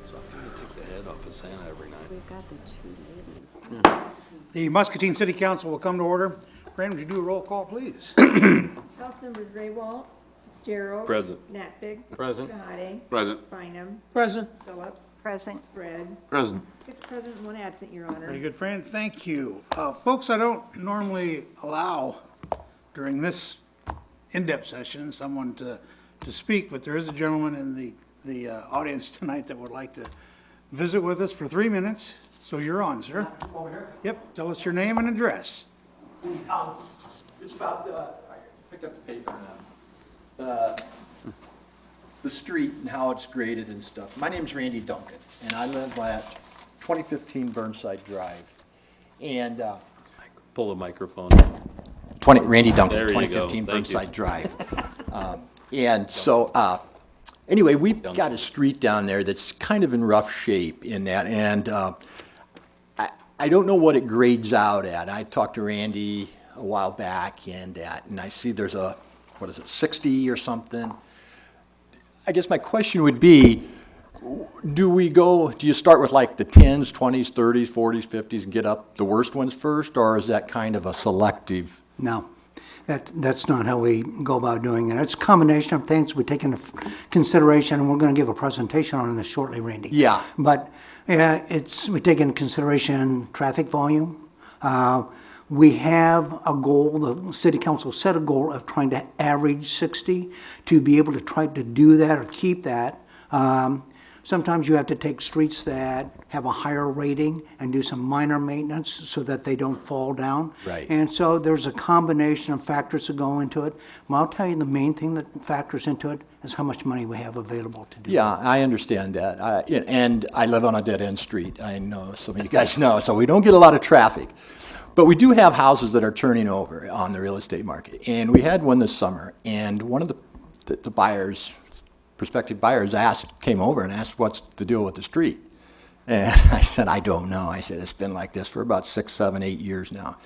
So I'm gonna take the head off of Santa every night. We've got the two ladies. The Muscatine City Council will come to order. Brandon, would you do a roll call, please? Councilmembers Ray Walt, Fitzgerald. Present. Notvig. Present. Shahade. Present. Bynum. Present. Phillips. Present. Spread. Present. 6 present and 1 absent, Your Honor. Very good, Fran, thank you. Folks, I don't normally allow during this in-depth session someone to speak, but there is a gentleman in the audience tonight that would like to visit with us for 3 minutes. So you're on, sir. Over here? Yep, tell us your name and address. It's about, I picked up the paper now. The street and how it's graded and stuff. My name's Randy Duncan, and I live at 2015 Burnside Drive. And, Pull the microphone. Randy Duncan, There you go. 2015 Thank you. Burnside Drive. And so, anyway, we've got a street down there that's kind of in rough shape in that, and I don't know what it grades out at. I talked to Randy a while back, and I see there's a, 60 or something? I guess my question would be, do you start with like the 10s, 20s, 30s, 40s, 50s, and get up the worst ones first, or is that kind of a selective? No, that's not how we go about doing it. It's a combination of things we take into consideration, and we're going to give a presentation on this shortly, Randy. Yeah. But we take into consideration traffic volume. We have a goal, the city council set a goal of trying to average 60. To be able to try to do that or keep that, sometimes you have to take streets that have a higher rating and do some minor maintenance so that they don't fall down. Right. And so there's a combination of factors that go into it. Well, I'll tell you the main thing that factors into it is how much money we have available to do Yeah, I understand that. And I live on a dead-end street. I know some of you guys know, so we don't get a lot of traffic. But we do have houses that are turning over on the real estate market. And we had one this summer, and one of the buyers, prospective buyers, came over and asked, what's the deal with the street? And I said, I don't know. I said, it's been like this for about 6, 7, 8 years now.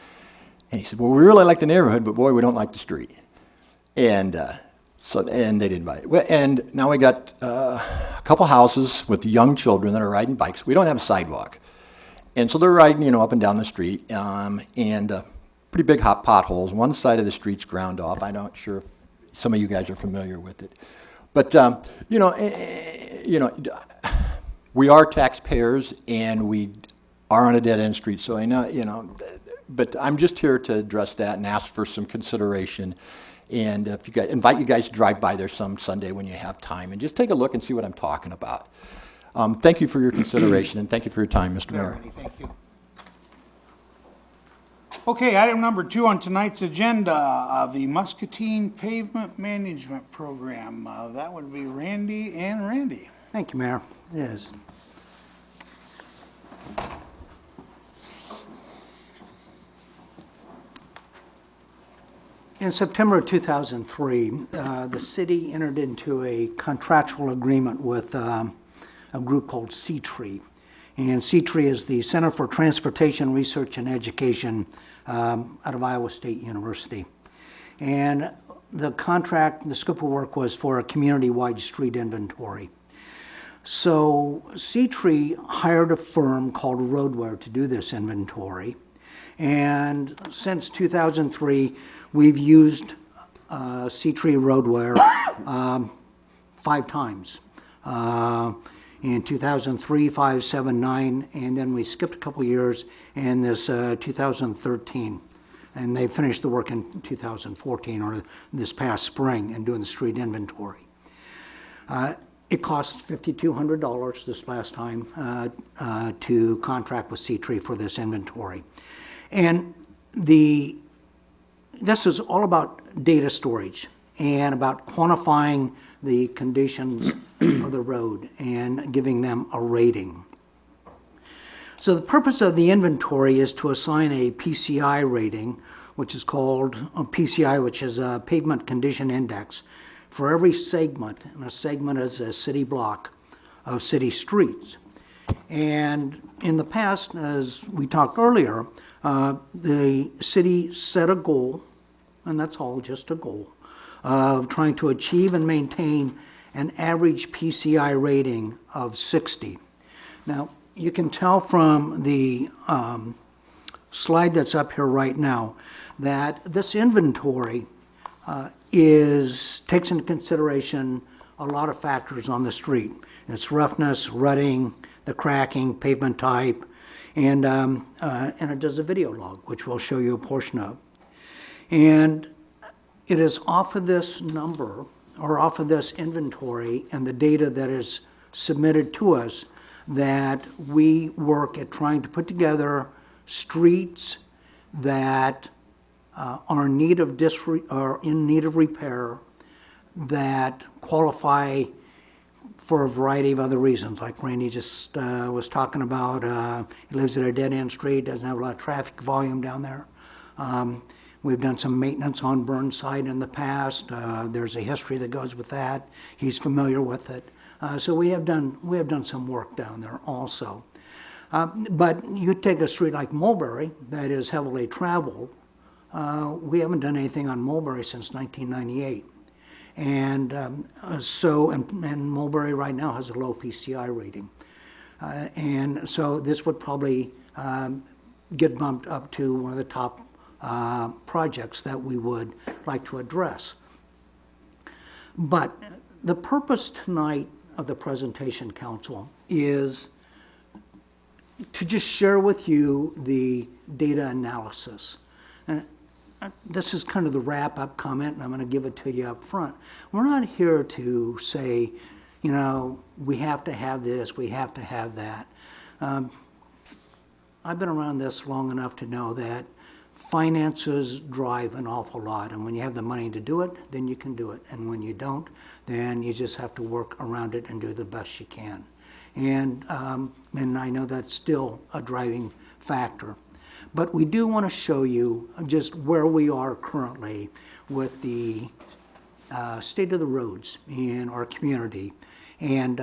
And he said, well, we really like the neighborhood, but boy, we don't like the street. And and they didn't buy it. Well, and now we got a couple houses with young children that are riding bikes. We don't have a sidewalk. And so they're riding, up and down the street, and pretty big hot potholes. One side of the street's ground off. I'm not sure if some of you guys are familiar with it. But, we are taxpayers, and we are on a dead-end street, so I know, but I'm just here to address that and ask for some consideration. And if you guys, invite you guys to drive by there some Sunday when you have time, and just take a look and see what I'm talking about. Thank you for your consideration, and thank you for your time, Mr. Mayor. Thank you. Okay, item number 2 on tonight's agenda, the Muscatine Pavement Management Program. That would be Randy and Randy. Thank you, Mayor. It is. In September of 2003, the city entered into a contractual agreement with a group called C-Tree. And C-Tree is the Center for Transportation Research and Education out of Iowa State University. And the contract, the scope of work was for a community-wide street inventory. So C-Tree hired a firm called Roadware to do this inventory. And since 2003, we've used C-Tree Roadware 5 times. In 2003, 5, 7, 9, and then we skipped a couple years in this 2013. And they finished the work in 2014, or this past spring, and doing the street inventory. It cost $5,200 this last time to contract with C-Tree for this inventory. And this is all about data storage and about quantifying the conditions of the road and giving them a rating. So the purpose of the inventory is to assign a PCI rating, which is called a PCI, which is a pavement condition index, for every segment, and a segment is a city block of city streets. And in the past, as we talked earlier, the city set a goal, and that's all, just a goal, of trying to achieve and maintain an average PCI rating of 60. Now, you can tell from the slide that's up here right now that this inventory takes into consideration a lot of factors on the street. Its roughness, rutting, the cracking, pavement type, and it does a video log, which we'll show you a portion of. And it is off of this number, or off of this inventory and the data that is submitted to us, that we work at trying to put together streets that are in need of repair, that qualify for a variety of other reasons, like Randy just was talking about. He lives at a dead-end street, doesn't have a lot of traffic volume down there. We've done some maintenance on Burnside in the past. There's a history that goes with that. He's familiar with it. So we have done some work down there also. But you take a street like Mulberry that is heavily traveled. We haven't done anything on Mulberry since 1998. And and Mulberry right now has a low PCI rating. And so this would probably get bumped up to one of the top projects that we would like to address. But the purpose tonight of the presentation, Council, is to just share with you the data analysis. And this is kind of the wrap-up comment, and I'm going to give it to you up front. We're not here to say, you know, we have to have this, we have to have that. I've been around this long enough to know that finances drive an awful lot, and when you have the money to do it, then you can do it. And when you don't, then you just have to work around it and do the best you can. And I know that's still a driving factor. But we do want to show you just where we are currently with the state of the roads in our community. And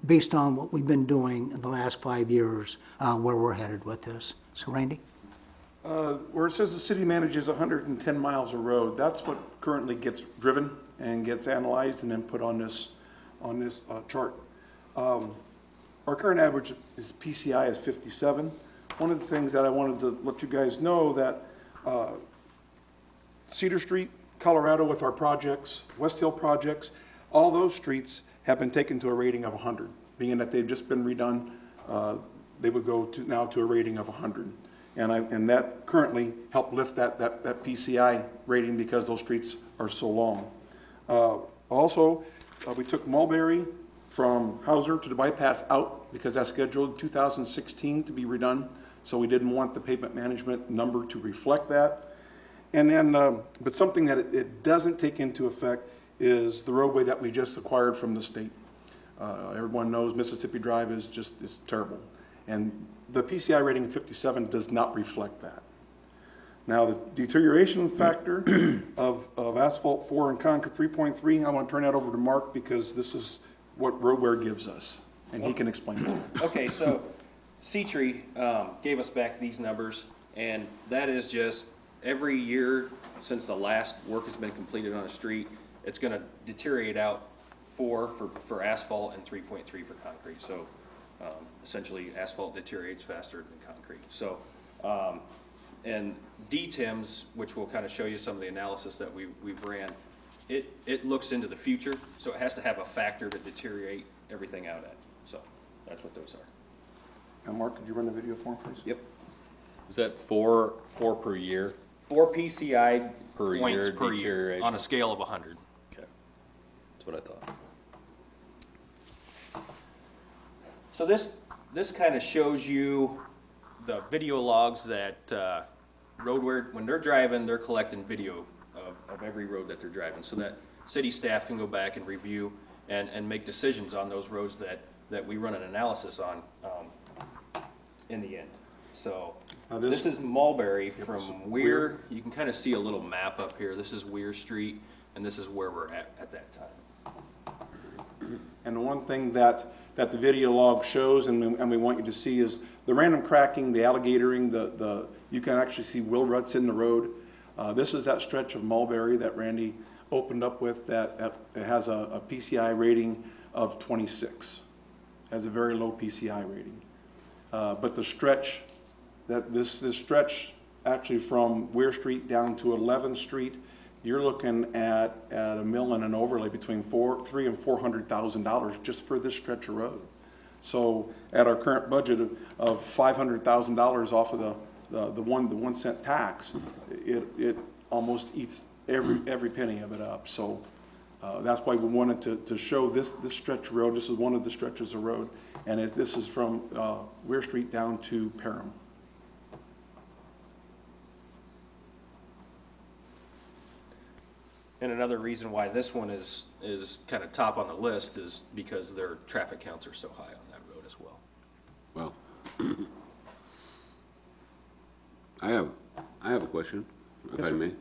based on what we've been doing in the last 5 years, where we're headed with this. So Randy? Where it says the city manages 110 miles of road, that's what currently gets driven and gets analyzed and then put on this chart. Our current average is PCI is 57. One of the things that I wanted to let you guys know that Cedar Street, Colorado with our projects, West Hill projects, all those streets have been taken to a rating of 100. Being that they've just been redone, they would go to now to a rating of 100. And that currently helped lift that PCI rating because those streets are so long. Also, we took Mulberry from Hauser to the bypass out because that's scheduled 2016 to be redone. So we didn't want the pavement management number to reflect that. And then, but something that it doesn't take into effect is the roadway that we just acquired from the state. Everyone knows Mississippi Drive is terrible. And the PCI rating of 57 does not reflect that. Now, the deterioration factor of asphalt 4 and concrete 3.3, I want to turn that over to Mark because this is what RoadWare gives us, and he can explain that. Okay, so C-Tree gave us back these numbers, and that is just every year since the last work has been completed on a street, it's going to deteriorate out 4 for asphalt and 3.3 for concrete. So essentially, asphalt deteriorates faster than concrete. So, and DTIMS, which will kind of show you some of the analysis that we've ran, it looks into the future, so it has to have a factor to deteriorate everything out at. So that's what those are. Now, Mark, could you run the video for him, please? Yep. Is that four per year? 4 PCI Per points year per year deterioration. on a scale of 100. Okay, that's what I thought. So this kind of shows you the video logs that RoadWare, when they're driving, they're collecting video of every road that they're driving, so that city staff can go back and review and make decisions on those roads that we run an analysis on in the end. So Now this is Mulberry from Weir. You can kind of see a little map up here. This is Weir Street, and this is where we're at that time. And the one thing that the video log shows and we want you to see is the random cracking, the alligatoring, you can actually see wheel ruts in the road. This is that stretch of Mulberry that Randy opened up with that it has a PCI rating of 26. has a very low PCI rating. But the stretch, this stretch actually from Weir Street down to 11th Street, you're looking at a mill and an overlay between $300,000 and $400,000 just for this stretch of road. So at our current budget of $500,000 off of the 1 cent tax, it almost eats every penny of it up. So that's why we wanted to show this stretch of road. This is one of the stretches of road, and this is from Weir Street down to Parham. And another reason why this one is kind of top on the list is because their traffic counts are so high on that road as well. Well, I have a question, if I may.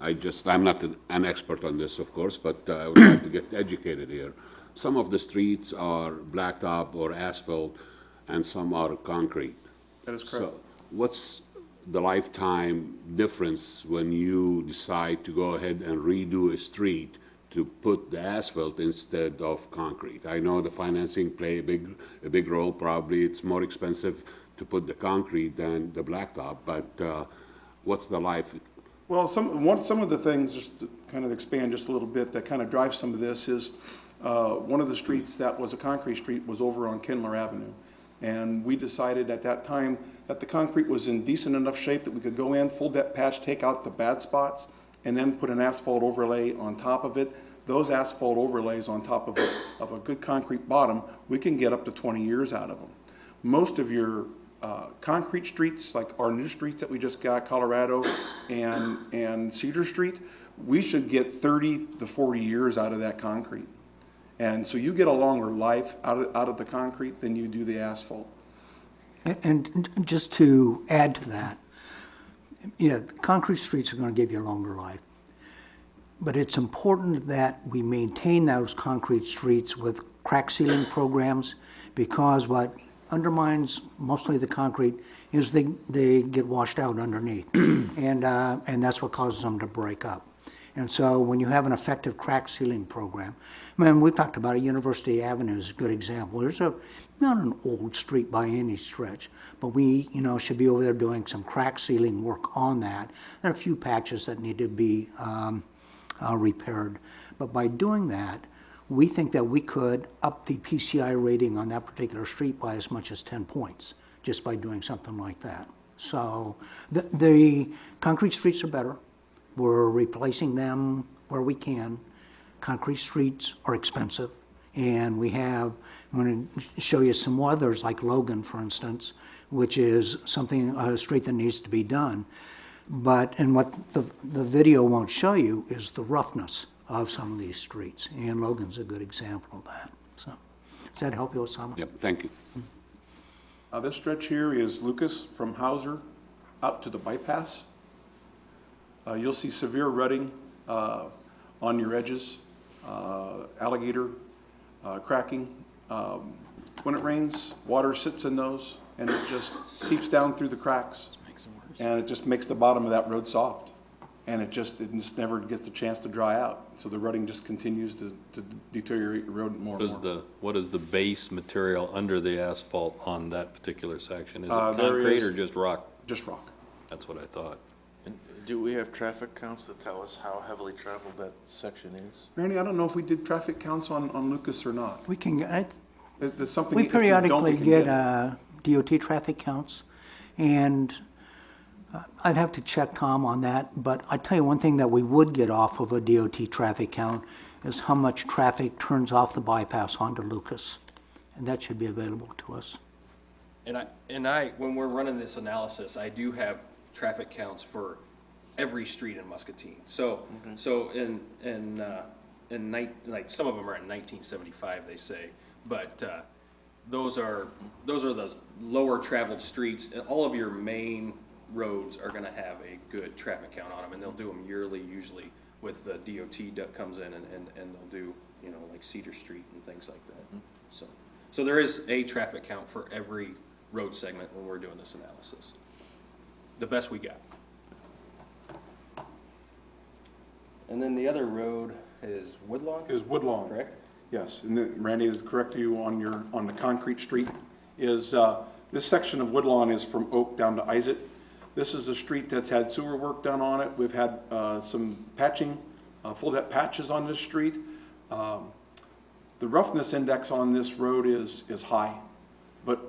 I'm not an expert on this, of course, but I would like to get educated here. Some of the streets are blacktop or asphalt, and some are concrete. That is correct. So what's the lifetime difference when you decide to go ahead and redo a street to put the asphalt instead of concrete? I know the financing play a big role. Probably it's more expensive to put the concrete than the blacktop, but what's the life? Well, some of the things, just to kind of expand just a little bit, that kind of drives some of this is, one of the streets that was a concrete street was over on Kindler Avenue. And we decided at that time that the concrete was in decent enough shape that we could go in, full depth patch, take out the bad spots, and then put an asphalt overlay on top of it. Those asphalt overlays on top of a good concrete bottom, we can get up to 20 years out of them. Most of your concrete streets, like our new streets that we just got, Colorado and Cedar Street, we should get 30 to 40 years out of that concrete. And so you get a longer life out of the concrete than you do the asphalt. And just to add to that, yeah, concrete streets are going to give you a longer life. But it's important that we maintain those concrete streets with crack sealing programs, because what undermines mostly the concrete is they get washed out underneath. And that's what causes them to break up. And so when you have an effective crack sealing program, I mean, we've talked about it, University Avenue is a good example. There's not an old street by any stretch, but we, should be over there doing some crack sealing work on that. There are a few patches that need to be repaired. But by doing that, we think that we could up the PCI rating on that particular street by as much as 10 points, just by doing something like that. So the concrete streets are better. We're replacing them where we can. Concrete streets are expensive, and I'm going to show you some others, like Logan, for instance, which is a street that needs to be done. And what the video won't show you is the roughness of some of these streets, and Logan's a good example of that. So, does that help you, Osama? Yep, thank you. This stretch here is Lucas from Hauser out to the bypass. You'll see severe rutting on your edges, alligator cracking. When it rains, water sits in those, and it just seeps down through the cracks. And it just makes the bottom of that road soft. And it just never gets a chance to dry out. So the rutting just continues to deteriorate the road more and more. What is the base material under the asphalt on that particular section? Is it There concrete is- or just rock? Just rock. That's what I thought. And do we have traffic counts that tell us how heavily traveled that section is? Randy, I don't know if we did traffic counts on Lucas or not. We can, That's something. we if don't, periodically can get it. DOT traffic counts, and I'd have to check Tom on that, but I tell you one thing that we would get off of a DOT traffic count is how much traffic turns off the bypass onto Lucas, and that should be available to us. And I, when we're running this analysis, I do have traffic counts for every street in Muscatine. So like some of them are in 1975, they say, but those are the lower traveled streets. And all of your main roads are going to have a good traffic count on them, and they'll do them yearly, usually with the DOT that comes in and they'll do, like Cedar Street and things like that. So there is a traffic count for every road segment when we're doing this analysis. The best we got. And then the other road is Woodlawn? Is Woodlawn. Correct? Yes, and then Randy is correct you on the concrete street, is, this section of Woodlawn is from Oak down to Isaac. This is a street that's had sewer work done on it. We've had, some patching, full depth patches on this street. The roughness index on this road is high, but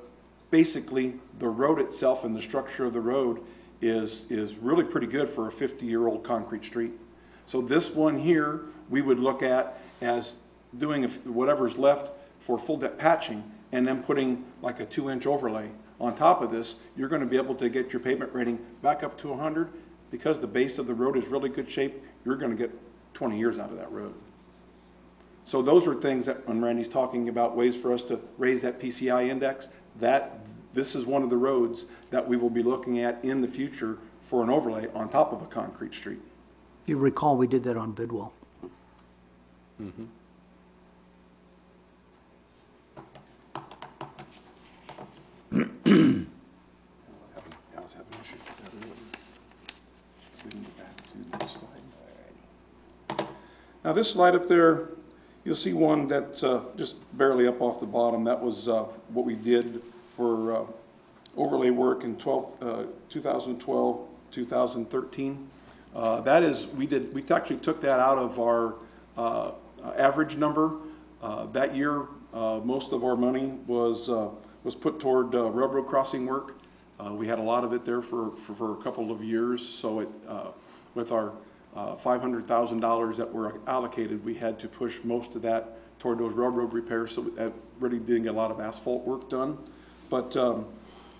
basically, the road itself and the structure of the road is really pretty good for a 50-year-old concrete street. So this one here, we would look at as doing whatever's left for full depth patching, and then putting like a 2-inch overlay on top of this. You're gonna be able to get your pavement rating back up to 100. Because the base of the road is really good shape, you're gonna get 20 years out of that road. So those are things that, when Randy's talking about ways for us to raise that PCI index, this is one of the roads that we will be looking at in the future for an overlay on top of a concrete street. If you recall, we did that on Bidwell. I was having issues with that. We can go back to the slide. Now, this slide up there, you'll see one that's just barely up off the bottom. That was what we did for overlay work in 2012, 2013. That is, we actually took that out of our average number. That year, most of our money was put toward railroad crossing work. We had a lot of it there for a couple of years, so it, with our $500,000 that were allocated, we had to push most of that toward those railroad repairs, so that really didn't get a lot of asphalt work done. But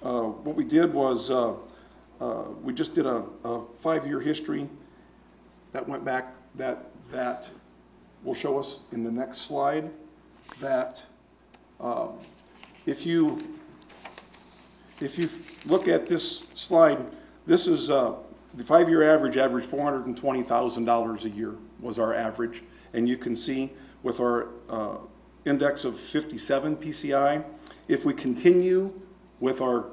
what we did was, we just did a 5-year history that went back, that will show us in the next slide, that if you look at this slide, this is the 5-year average $420,000 a year was our average. And you can see with our index of 57 PCI, if we continue with our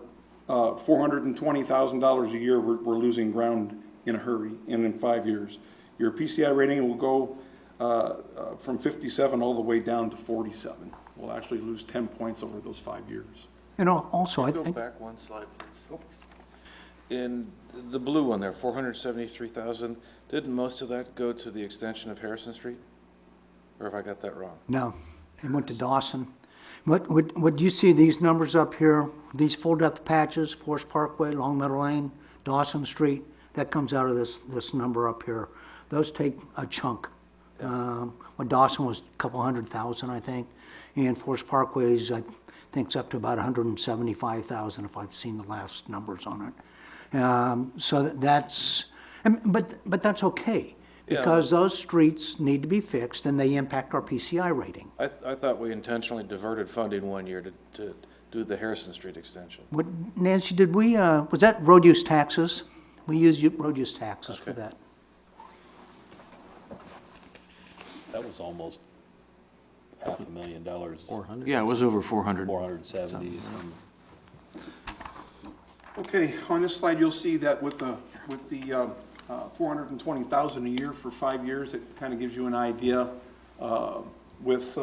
$420,000 a year, we're losing ground in a hurry and in 5 years. Your PCI rating will go from 57 all the way down to 47. We'll actually lose 10 points over those 5 years. And also, I Go think, back one slide, please. In the blue one there, 473,000, didn't most of that go to the extension of Harrison Street? Or have I got that wrong? no, it went to Dawson. What you see these numbers up here, these full depth patches, Forest Parkway, Long Meadow Lane, Dawson Street, that comes out of this number up here. Those take a chunk. Well, Dawson was a couple 100,000, I think, and Forest Parkway's, I think, it's up to about 175,000 if I've seen the last numbers on it. So that's, but that's okay, because those streets need to be fixed and they impact our PCI rating. I thought we intentionally diverted funding one year to do the Harrison Street extension. What, Nancy, did we, was that road use taxes? We used road use taxes for that. That was almost $500,000. 400? Yeah, it was over 400. 470, some. Okay, on this slide, you'll see that with the 420,000 a year for 5 years, it kind of gives you an idea with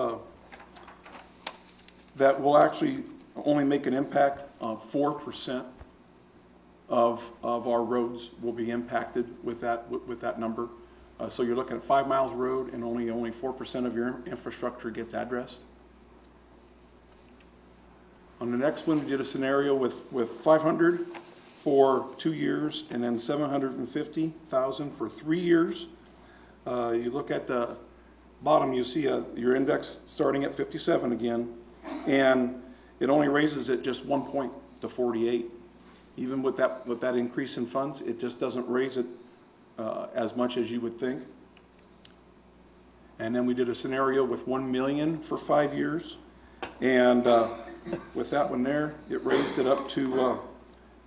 that will actually only make an impact of 4% of our roads will be impacted with that number. So you're looking at 5 miles of road and only 4% of your infrastructure gets addressed. On the next one, we did a scenario with 500 for 2 years and then 750,000 for 3 years. You look at the bottom, you see your index starting at 57 again, and it only raises it just 1 point to 48. Even with that increase in funds, it just doesn't raise it as much as you would think. And then we did a scenario with 1 million for 5 years, and with that one there, it raised it up to,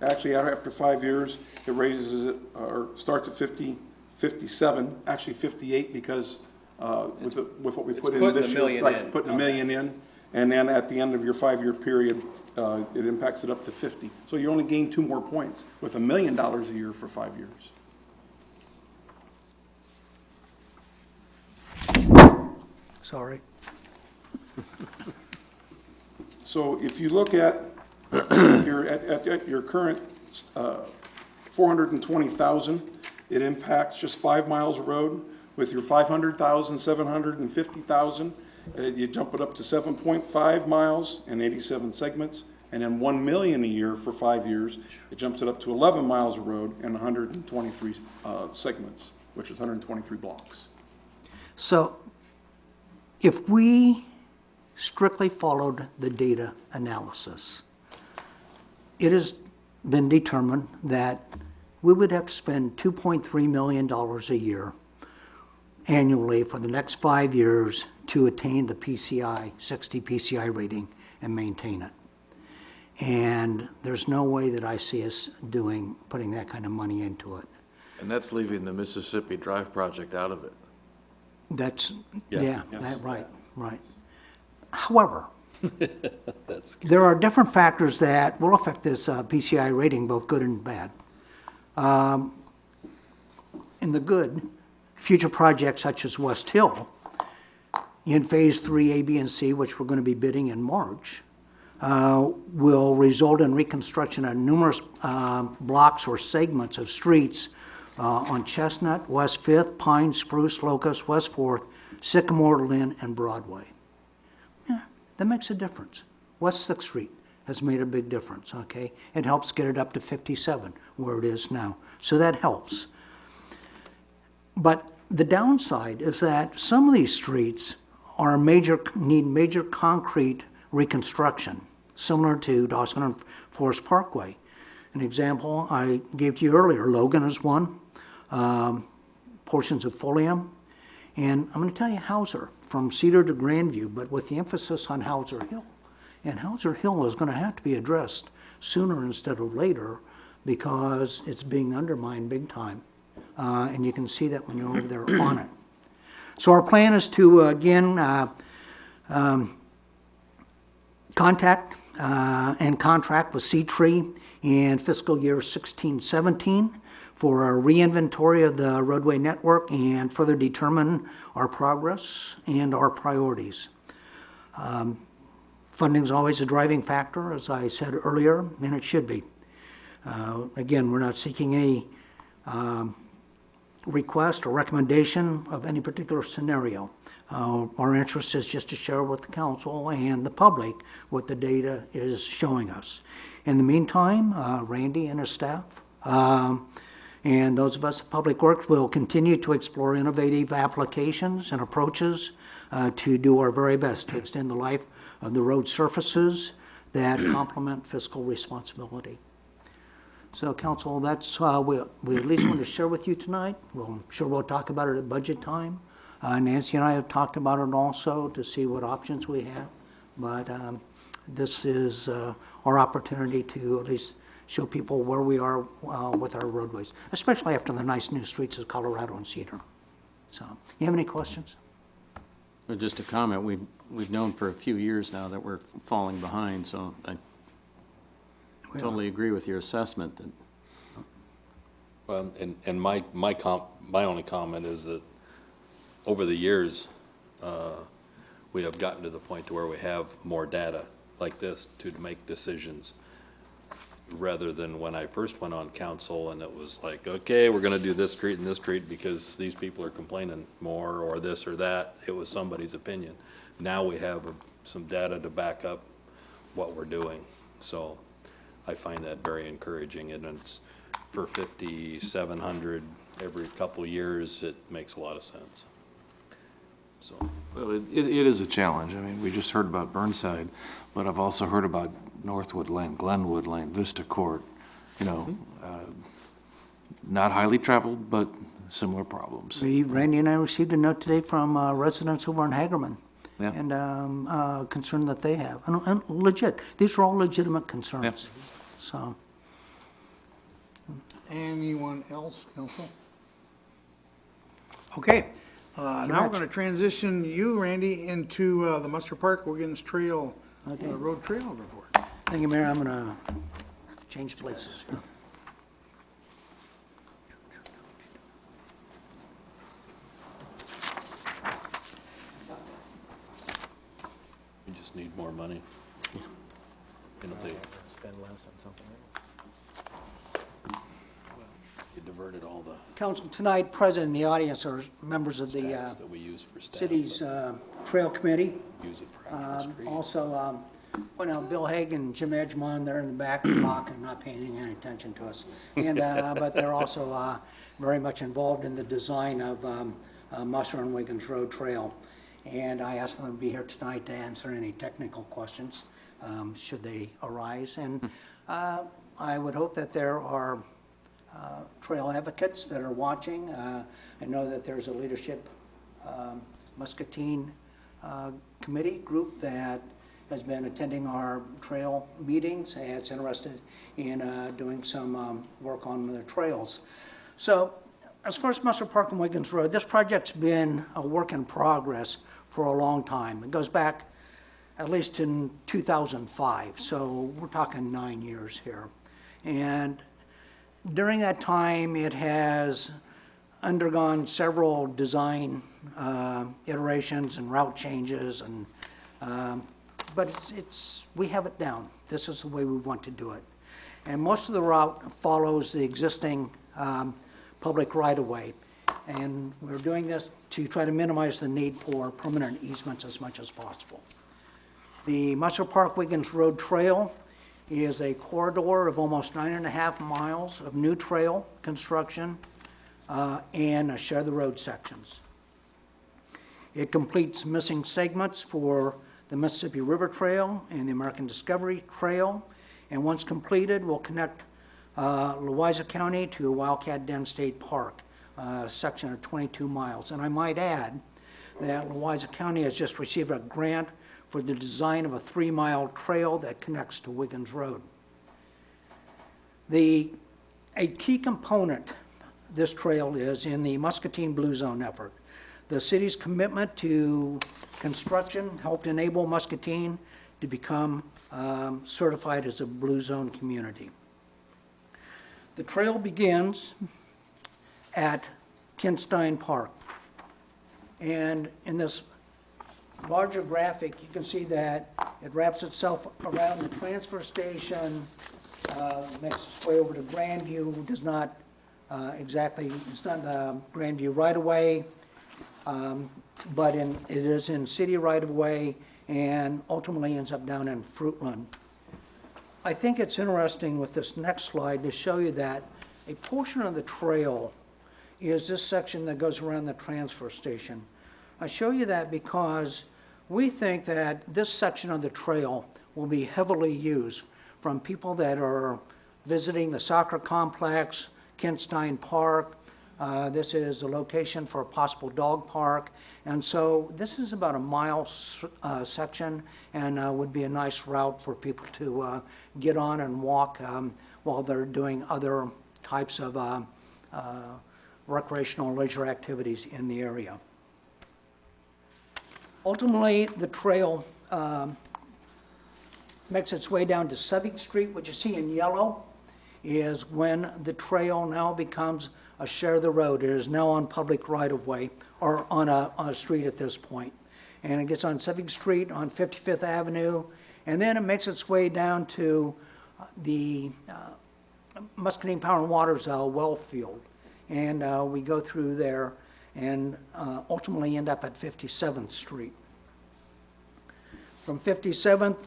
actually after 5 years, it raises it, or starts at 57, actually 58, because with what we put in putting this a year. million Right, in. putting a million in, and then at the end of your 5-year period, it impacts it up to 50. So you only gain 2 more points with $1 million a year for 5 years. Sorry. So if you look at at your current 420,000, it impacts just 5 miles of road. With your 500,000, 750,000, you jump it up to 7.5 miles and 87 segments. And then 1 million a year for 5 years, it jumps it up to 11 miles of road and 123 segments, which is 123 blocks. So if we strictly followed the data analysis, it has been determined that we would have to spend $2.3 million a year annually for the next 5 years to attain the PCI, 60 PCI rating and maintain it. And there's no way that I see us putting that kind of money into it. And that's leaving the Mississippi Drive project out of it. That's, Yeah. yeah, right. However, That's there are different factors that will affect this PCI rating, both good and bad. In the good, future projects such as West Hill, in Phase 3 A, B, and C, which we're going to be bidding in March, will result in reconstruction of numerous blocks or segments of streets on Chestnut, West Fifth, Pine, Spruce, Locust, West Fourth, Sycamore, Lynn, and Broadway. Yeah, that makes a difference. West Sixth Street has made a big difference, okay? It helps get it up to 57, where it is now. So that helps. But the downside is that some of these streets need major concrete reconstruction, similar to Dawson and Forest Parkway. An example I gave to you earlier, Logan is one, portions of Folium, and I'm going to tell you Hauser, from Cedar to Grandview, but with the emphasis on Hauser Hill. And Hauser Hill is going to have to be addressed sooner instead of later because it's being undermined big time. And you can see that when you're over there on it. So our plan is to, again, contact and contract with C-Tree in fiscal year 16-17 for a reinventory of the roadway network and further determine our progress and our priorities. Funding is always a driving factor, as I said earlier, and it should be. Again, we're not seeking any request or recommendation of any particular scenario. Our interest is just to share with the council and the public what the data is showing us. In the meantime, Randy and his staff and those of us at Public Works will continue to explore innovative applications and approaches to do our very best to extend the life of the road surfaces that complement fiscal responsibility. So, Council, that's we at least want to share with you tonight. I'm sure we'll talk about it at budget time. Nancy and I have talked about it also to see what options we have. But this is our opportunity to at least show people where we are with our roadways, especially after the nice new streets of Colorado and Cedar. So, you have any questions? Well, just a comment, we've known for a few years now that we're falling behind, so I totally agree with your assessment. That Well, and my only comment is that over the years, we have gotten to the point to where we have more data like this to make decisions, rather than when I first went on council and it was like, okay, we're gonna do this street and this street because these people are complaining more or this or that. It was somebody's opinion. Now we have some data to back up what we're doing. So I find that very encouraging, and it's for 5,700 every couple years, it makes a lot of sense. So, Well, it is a challenge. I mean, we just heard about Burnside, but I've also heard about Northwood Lane, Glenwood Lane, Vista Court, you know, not highly traveled, but similar problems. Randy and I received a note today from residents over in Hagerman. Yeah. And concern that they have. And legit, these are all legitimate concerns. Yep. So, Anyone else, council? Okay, now we're going to transition you, Randy, into the Muster Park Wiggins Trail, Road Trail Report. thank you, Mayor. I'm gonna change places. just need more money. You know, they, Spend less on something else. you diverted all the Council, tonight, present in the audience are members of the tax that we use for staff. city's but Trail Committee. use it for actual street. Also, point out Bill Hagan and Jim Edgemond, they're in the back talking, not paying any attention to us. And, but they're also very much involved in the design of Musser and Wiggins Road Trail. And I asked them to be here tonight to answer any technical questions, should they arise. And I would hope that there are trail advocates that are watching. I know that there's a leadership Muscatine committee group that has been attending our trail meetings and is interested in doing some work on the trails. So as far as Musser Park and Wiggins Road, this project's been a work in progress for a long time. It goes back at least in 2005, so we're talking 9 years here. And during that time, it has undergone several design iterations and route changes, and but we have it down. This is the way we want to do it. And most of the route follows the existing public right-of-way. And we're doing this to try to minimize the need for permanent easements as much as possible. The Musser Park Wiggins Road Trail is a corridor of almost 9.5 miles of new trail construction and share the road sections. It completes missing segments for the Mississippi River Trail and the American Discovery Trail, and once completed, will connect Louisa County to Wildcat Den State Park, a section of 22 miles. And I might add that Louisa County has just received a grant for the design of a 3-mile trail that connects to Wiggins Road. A key component this trail is in the Muscatine Blue Zone effort. The city's commitment to construction helped enable Muscatine to become certified as a Blue Zone community. The trail begins at Kinstein Park. And in this larger graphic, you can see that it wraps itself around the transfer station, makes its way over to Grandview, does not exactly, it's not Grandview right away, but it is in city right of way and ultimately ends up down in Fruitland. I think it's interesting with this next slide to show you that a portion of the trail is this section that goes around the transfer station. I show you that because we think that this section of the trail will be heavily used from people that are visiting the soccer complex, Kinstein Park. This is a location for a possible dog park. And so this is about a mile section and would be a nice route for people to get on and walk while they're doing other types of recreational leisure activities in the area. Ultimately, the trail makes its way down to 7th Street. What you see in yellow is when the trail now becomes a share of the road. It is now on public right-of-way, or on a street at this point. And it gets on 7th Street, on 55th Avenue, and then it makes its way down to the Muscatine Power and Water's well field. And we go through there and ultimately end up at 57th Street. From 57th,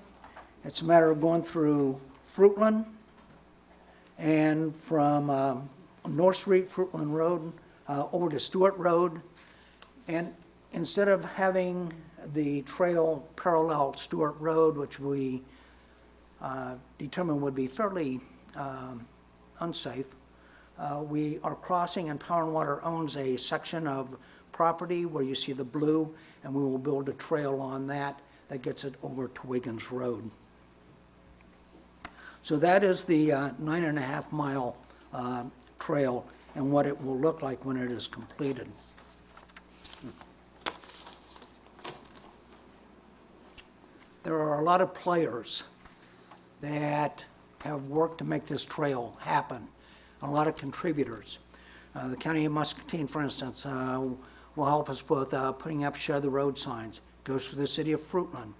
it's a matter of going through Fruitland, and from North Street, Fruitland Road, over to Stewart Road. And instead of having the trail parallel Stewart Road, which we determined would be fairly unsafe, we are crossing, and Power and Water owns a section of property where you see the blue, and we will build a trail on that gets it over to Wiggins Road. So that is the 9.5 mile trail and what it will look like when it is completed. There are a lot of players that have worked to make this trail happen, a lot of contributors. The County of Muscatine, for instance, will help us with putting up share the road signs. Goes to the city of Fruitland.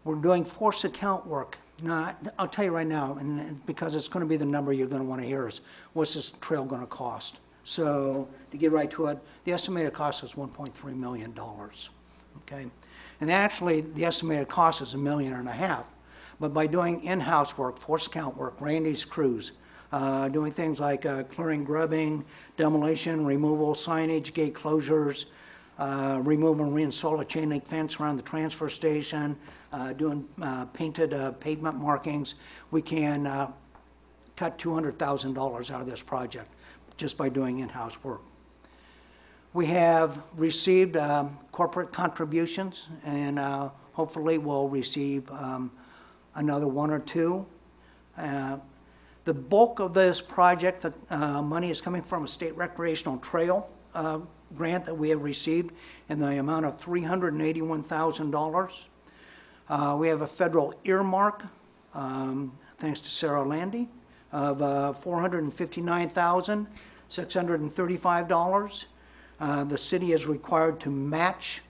We're doing force account work. Now, I'll tell you right now, and because it's going to be the number you're going to want to hear is, what's this trail going to cost? So to get right to it, the estimated cost is $1.3 million, okay? And actually, the estimated cost is $1.5 million. But by doing in-house work, force account work, Randy's crews, doing things like clearing, grubbing, demolition, removal, signage, gate closures, remove and reinstall a chain link fence around the transfer station, doing painted pavement markings, we can cut $200,000 out of this project just by doing in-house work. We have received corporate contributions, and hopefully we'll receive another one or two. The bulk of this project, the money is coming from a state recreational trail grant that we have received in the amount of $381,000. We have a federal earmark, thanks to Sarah Landy, of $459,635. The city is required to match,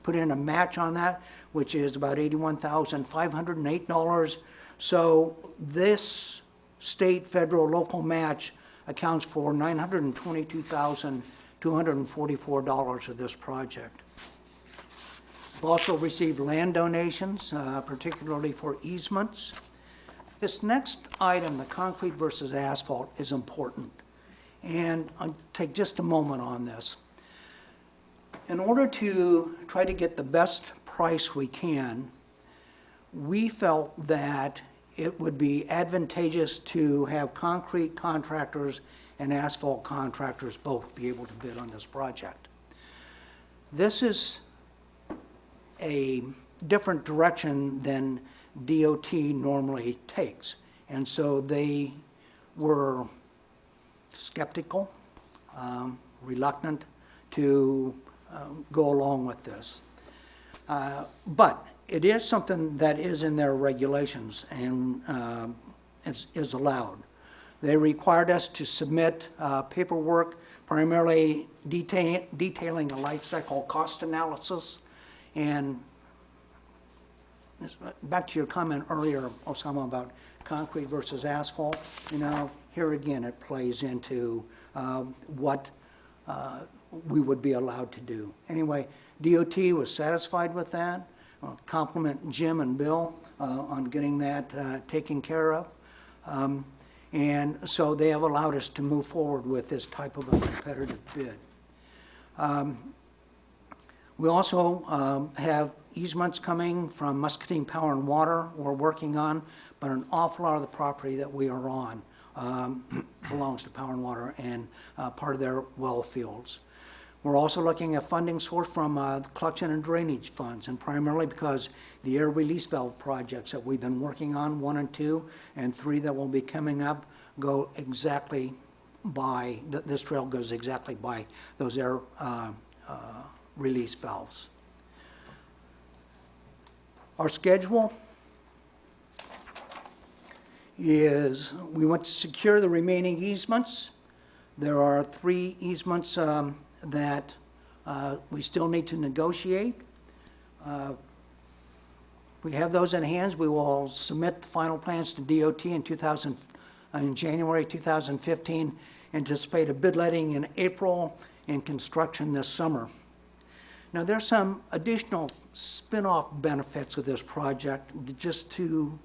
put in a match on that, which is about $81,508. So this state, federal, local match accounts for $922,244 of this project. We've also received land donations, particularly for easements. This next item, the concrete versus asphalt, is important. And I'll take just a moment on this. In order to try to get the best price we can, we felt that it would be advantageous to have concrete contractors and asphalt contractors both be able to bid on this project. This is a different direction than DOT normally takes, and so they were skeptical, reluctant to go along with this. But it is something that is in their regulations and is allowed. They required us to submit paperwork primarily detailing a life cycle cost analysis. And back to your comment earlier, Osama, about concrete versus asphalt, here again it plays into what we would be allowed to do. Anyway, DOT was satisfied with that. I'll compliment Jim and Bill on getting that taken care of. And so they have allowed us to move forward with this type of a competitive bid. We also have easements coming from Muscatine Power and Water we're working on, but an awful lot of the property that we are on belongs to Power and Water and part of their well fields. We're also looking at funding source from the collection and drainage funds, and primarily because the air release valve projects that we've been working on, 1 and 2, and 3 that will be coming up, go exactly by, this trail goes exactly by those air release valves. Our schedule is we want to secure the remaining easements. There are 3 easements that we still need to negotiate. We have those in hands. We will submit the final plans to DOT in January 2015. Anticipate a bid letting in April and construction this summer. Now, there's some additional spin-off benefits of this project just to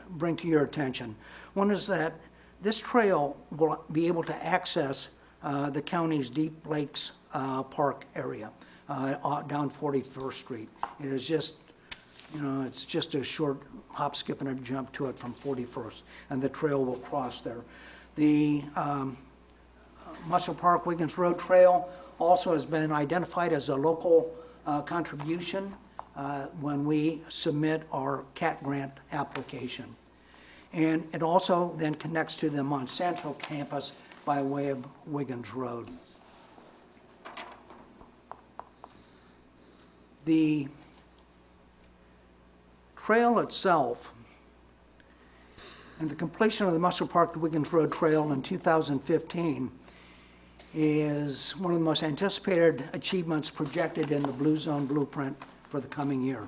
bring to your attention. One is that this trail will be able to access the county's Deep Lakes Park area down 41st Street. It is just, it's just a short hop, skip, and a jump to it from 41st, and the trail will cross there. The Muscle Park Wiggins Road Trail also has been identified as a local contribution when we submit our CAT grant application. And it also then connects to the Monsanto campus by way of Wiggins Road. The trail itself and the completion of the Muscle Park to Wiggins Road Trail in 2015 is one of the most anticipated achievements projected in the Blue Zone Blueprint for the coming year.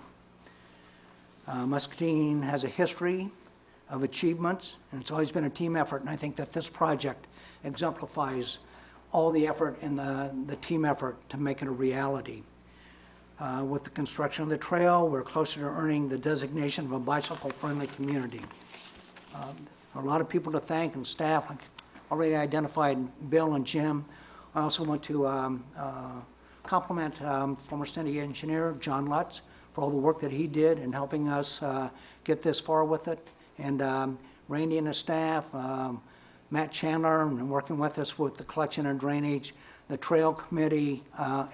Muscatine has a history of achievements, and it's always been a team effort, and I think that this project exemplifies all the effort and the team effort to make it a reality. With the construction of the trail, we're closer to earning the designation of a bicycle-friendly community. A lot of people to thank and staff. I already identified Bill and Jim. I also want to compliment former city engineer John Lutz for all the work that he did in helping us get this far with it. And Randy and his staff, Matt Chandler, and working with us with the collection and drainage, the trail committee,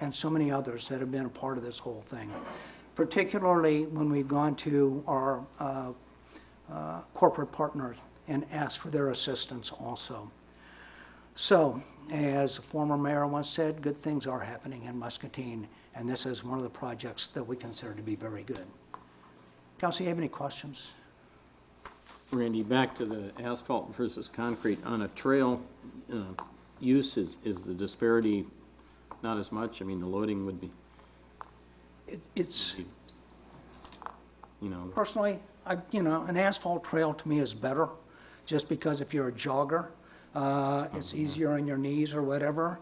and so many others that have been a part of this whole thing. Particularly when we've gone to our corporate partners and asked for their assistance also. So, as the former mayor once said, good things are happening in Muscatine, and this is one of the projects that we consider to be very good. Council, you have any questions? Randy, back to the asphalt versus concrete. On a trail use, is the disparity not as much? I mean, the loading would be, It's, you know, personally, an asphalt trail to me is better, just because if you're a jogger, it's easier on your knees or whatever.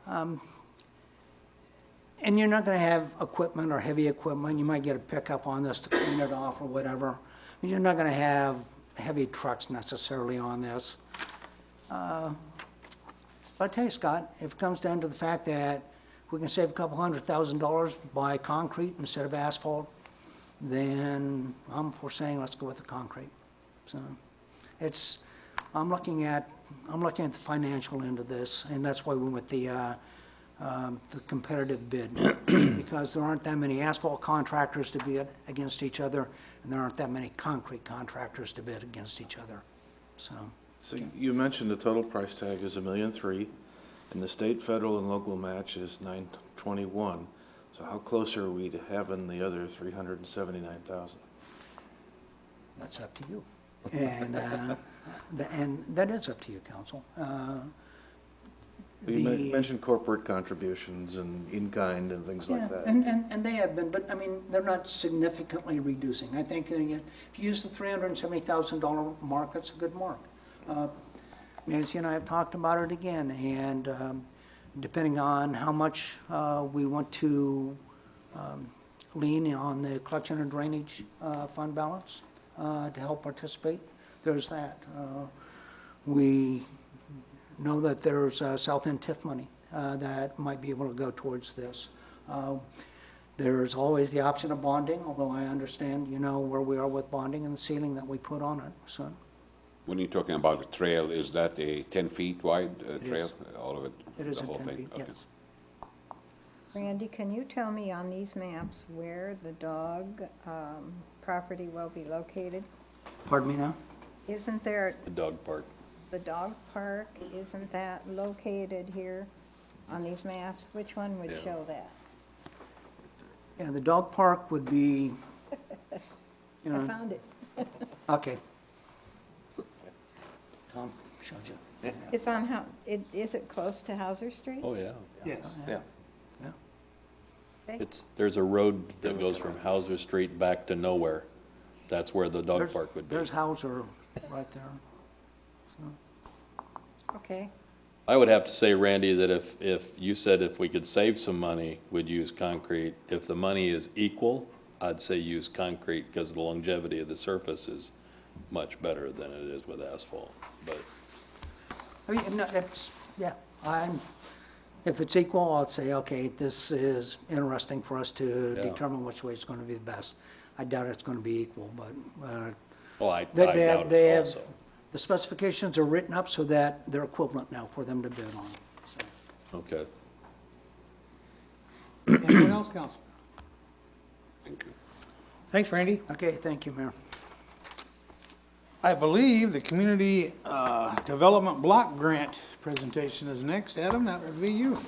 And you're not gonna have equipment or heavy equipment. You might get a pickup on this to clean it off or whatever. You're not gonna have heavy trucks necessarily on this. But I tell you, Scott, if it comes down to the fact that we can save a couple $100,000 by concrete instead of asphalt, then I'm for saying let's go with the concrete. So it's, I'm looking at the financial end of this, and that's why we went with the competitive bid, because there aren't that many asphalt contractors to bid against each other, and there aren't that many concrete contractors to bid against each other, so. So you mentioned the total price tag is $1.3 million, and the state, federal, and local match is $921,000. So how close are we to having the other $379,000? That's up to you. And, and that is up to you, council. You The- mentioned corporate contributions and in-kind and things like that. And they have been, but I mean, they're not significantly reducing. I think if you use the $370,000 mark, that's a good mark. Nancy and I have talked about it again, and depending on how much we want to lean on the collection and drainage fund balance to help participate, there's that. We know that there's South End TIF money that might be able to go towards this. There's always the option of bonding, although I understand, where we are with bonding and the ceiling that we put on it, so. When you're talking about a trail, is that a 10 feet wide trail? is. All of it? It is the a whole 10 thing? feet, Okay. yes. Randy, can you tell me on these maps where the dog property will be located? Pardon me now? Isn't there, The dog park. the dog park, isn't that located here on these maps? Which one would Yeah. show that? Yeah, the dog park would be, I found it. okay. Tom showed you. It's on how, is it close to Hauser Street? Oh, yeah. Yes. Yeah. Okay. There's a road that goes from Hauser Street back to nowhere. That's where the dog There's- park would be. There's Hauser right there. Okay. I would have to say, Randy, that if you said if we could save some money, we'd use concrete. If the money is equal, I'd say use concrete because the longevity of the surface is much better than it is with asphalt. But I mean, no, if it's equal, I'd say, okay, this is interesting for us to Yeah. determine which way is going to be the best. I doubt it's going to be equal, but I they doubt have, it also. the specifications are written up so that they're equivalent now for them to bid on. So, Okay. Anyone else, council? Thank you. Thanks, Randy. okay, thank you, Mayor. I believe the community development block grant presentation is next. Adam, that would be you.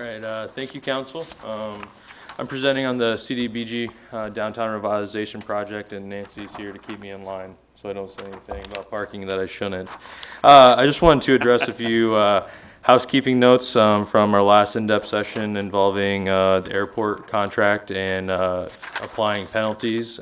right, thank you, council. I'm presenting on the CDBG Downtown Revitalization Project, and Nancy's here to keep me in line, so I don't say anything about parking that I shouldn't. I just wanted to address a few housekeeping notes from our last in-depth session involving the airport contract and applying penalties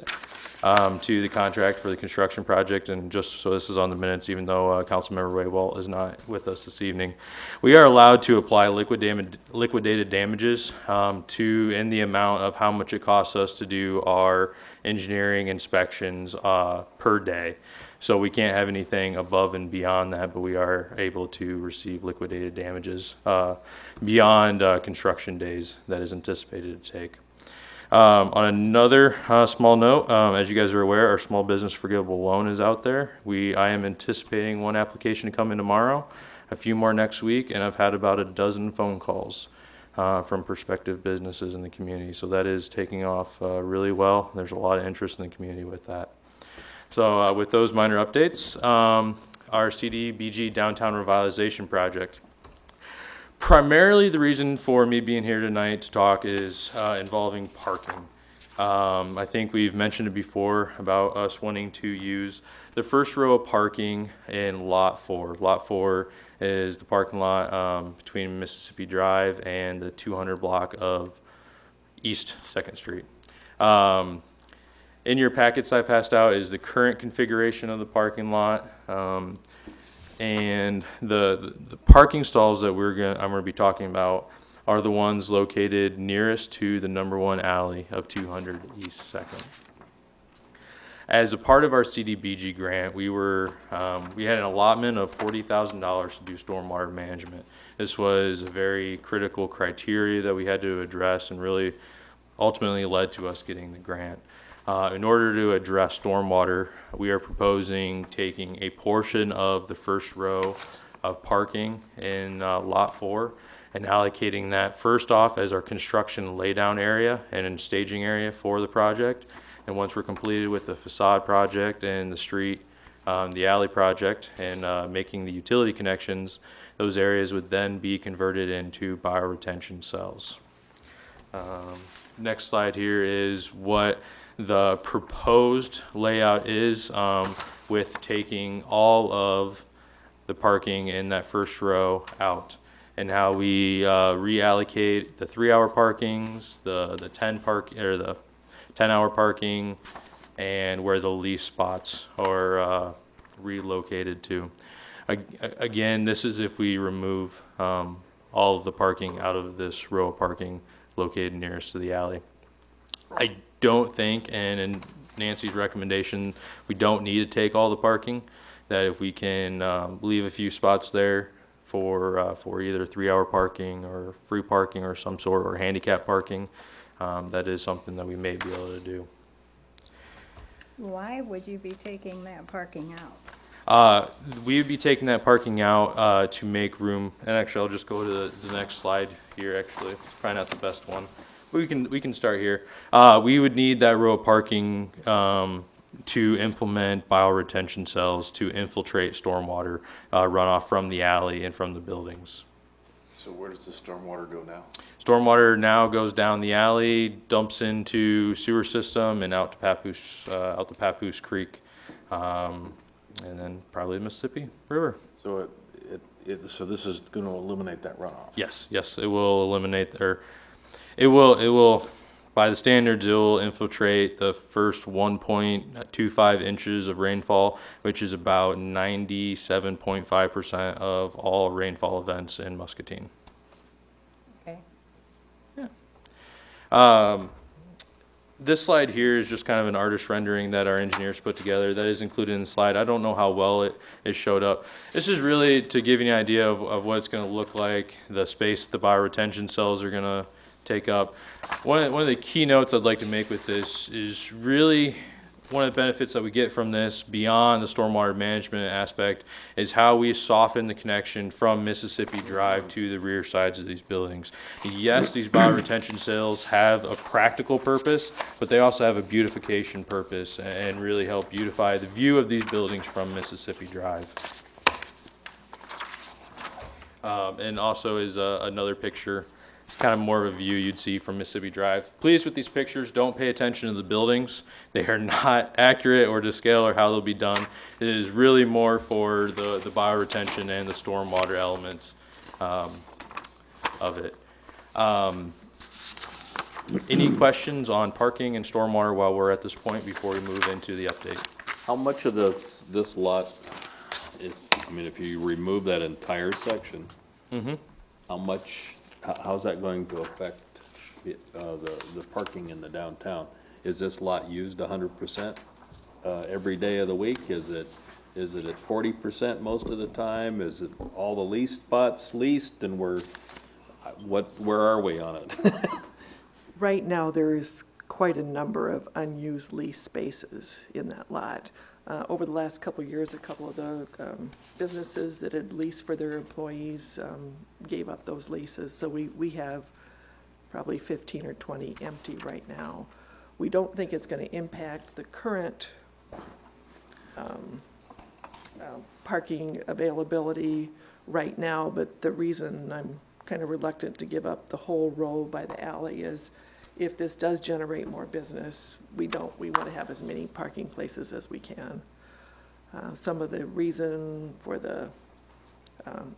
to the contract for the construction project. And just so this is on the minutes, even though Councilmember Waywalt is not with us this evening, we are allowed to apply liquidated damages in the amount of how much it costs us to do our engineering inspections per day. So we can't have anything above and beyond that, but we are able to receive liquidated damages beyond construction days that is anticipated to take. On another small note, as you guys are aware, our small business forgivable loan is out there. I am anticipating one application to come in tomorrow, a few more next week, and I've had about a dozen phone calls from prospective businesses in the community. So that is taking off really well. There's a lot of interest in the community with that. So with those minor updates, our CDBG Downtown Revitalization Project. Primarily the reason for me being here tonight to talk is involving parking. I think we've mentioned it before about us wanting to use the first row of parking in Lot 4. Lot 4 is the parking lot between Mississippi Drive and the 200 block of East 2nd Street. In your packets I passed out is the current configuration of the parking lot. And the parking stalls that I'm gonna be talking about are the ones located nearest to the #1 alley of 200 East 2nd. As a part of our CDBG grant, we had an allotment of $40,000 to do stormwater management. This was a very critical criteria that we had to address and really ultimately led to us getting the grant. In order to address stormwater, we are proposing taking a portion of the first row of parking in Lot 4 and allocating that first off as our construction laydown area and in staging area for the project. And once we're completed with the facade project and the street, the alley project, and making the utility connections, those areas would then be converted into bioretention cells. Next slide here is what the proposed layout is with taking all of the parking in that first row out, and how we reallocate the 3-hour parkings, the 10-hour parking, and where the lease spots are relocated to. Again, this is if we remove all of the parking out of this row of parking located nearest to the alley. I don't think, and in Nancy's recommendation, we don't need to take all the parking, that if we can leave a few spots there for either 3-hour parking or free parking or some sort, or handicap parking, that is something that we may be able to do. Why would you be taking that parking out? We would be taking that parking out to make room, and actually I'll just go to the next slide here. Actually, it's probably not the best one. We can start here. We would need that row of parking to implement bioretention cells to infiltrate stormwater runoff from the alley and from the buildings. So where does the stormwater go now? Stormwater now goes down the alley, dumps into sewer system and out to Papoose Creek, and then probably the Mississippi River. So so this is going to eliminate that runoff? Yes, it will eliminate, it will, by the standards, it will infiltrate the first 1.25 inches of rainfall, which is about 97.5% of all rainfall events in Muscatine. Okay. This slide here is just kind of an artist rendering that our engineers put together. That is included in the slide. I don't know how well it showed up. This is really to give you an idea of what it's going to look like, the space the bioretention cells are going to take up. One of the keynotes I'd like to make with this is really one of the benefits that we get from this beyond the stormwater management aspect is how we soften the connection from Mississippi Drive to the rear sides of these buildings. Yes, these bioretention cells have a practical purpose, but they also have a beautification purpose and really help beautify the view of these buildings from Mississippi Drive. And also is another picture It's kind of more of a view you'd see from Mississippi Drive. Please with these pictures, don't pay attention to the buildings. They are not accurate or to scale or how they'll be done. It is really more for the bioretention and the stormwater elements of it. Any questions on parking and stormwater while we're at this point before we move into the update? How much of this lot, if you remove that entire section, how's that going to affect the parking in the downtown? Is this lot used 100% every day of the week? Is it at 40% most of the time? Is it all the leased spots leased, and where are we on it? Right now, there is quite a number of unused lease spaces in that lot. Over the last couple of years, a couple of the businesses that had leased for their employees gave up those leases. So we have probably 15 or 20 empty right now. We don't think it's going to impact the current parking availability right now, but the reason I'm kind of reluctant to give up the whole row by the alley is if this does generate more business, we want to have as many parking places as we can. Some of the reason for the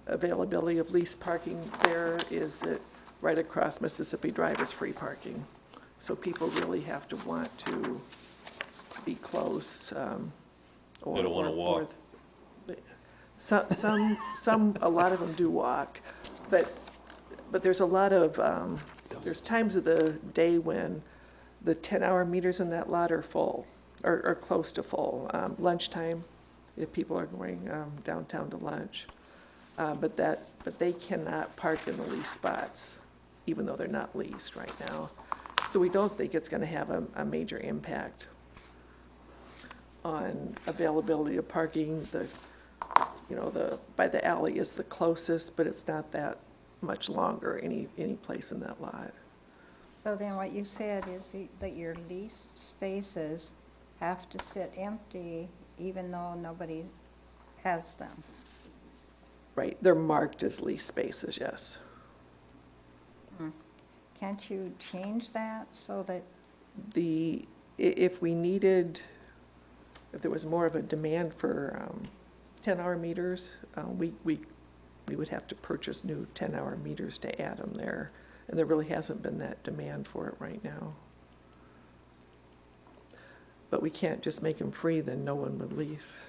availability of leased parking there is that right across Mississippi Drive is free parking. So people really have to want to be close. They don't want to walk. A lot of them do walk, but there's a lot of, there's times of the day when the 10-hour meters in that lot are full, or close to full. Lunchtime, if people are going downtown to lunch. But they cannot park in the leased spots, even though they're not leased right now. So we don't think it's gonna have a major impact on availability of parking. By the alley is the closest, but it's not that much longer, any place in that lot. So then what you said is that your leased spaces have to sit empty even though nobody has them? Right, they're marked as leased spaces, yes. Can't you change that so that, If there was more of a demand for 10-hour meters, we would have to purchase new 10-hour meters to add them there. And there really hasn't been that demand for it right now. But we can't just make them free, then no one would lease.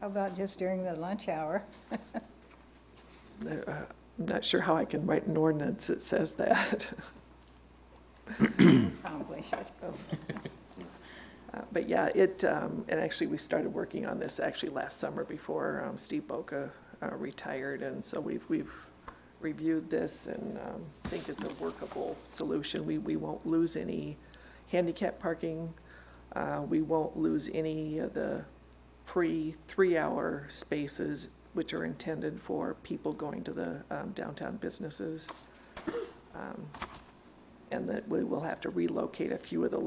how about just during the lunch hour? I'm not sure how I can write an ordinance that says that. Accomplish it. But yeah, and actually we started working on this actually last summer before Steve Boca retired. And so we've reviewed this and think it's a workable solution. We won't lose any handicap parking. We won't lose any of the free 3-hour spaces which are intended for people going to the downtown businesses. And that we will have to relocate a few of the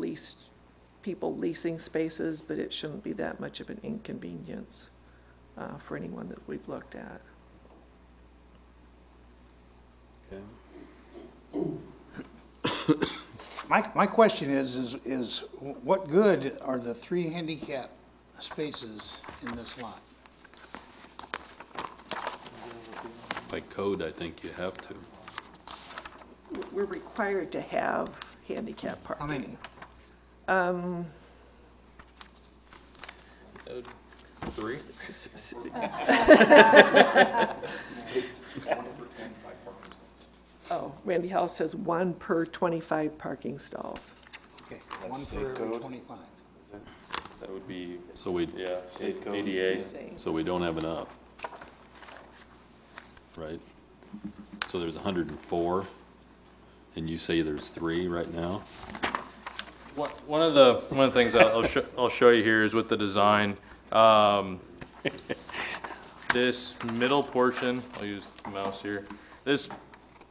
people leasing spaces, but it shouldn't be that much of an inconvenience for anyone that we've looked at. My question is what good are the 3 handicap spaces in this lot? By code, I think you have to. We're required to have handicap parking. How many? 3? Oh, Randy House says 1 per 25 parking stalls. Okay, 1 for every 25. That would be, So we, yeah, State code. ADA. so we don't have enough, right? So there's 104, and you say there's 3 right now? One of the things I'll show you here is with the design. This middle portion, I'll use the mouse here. This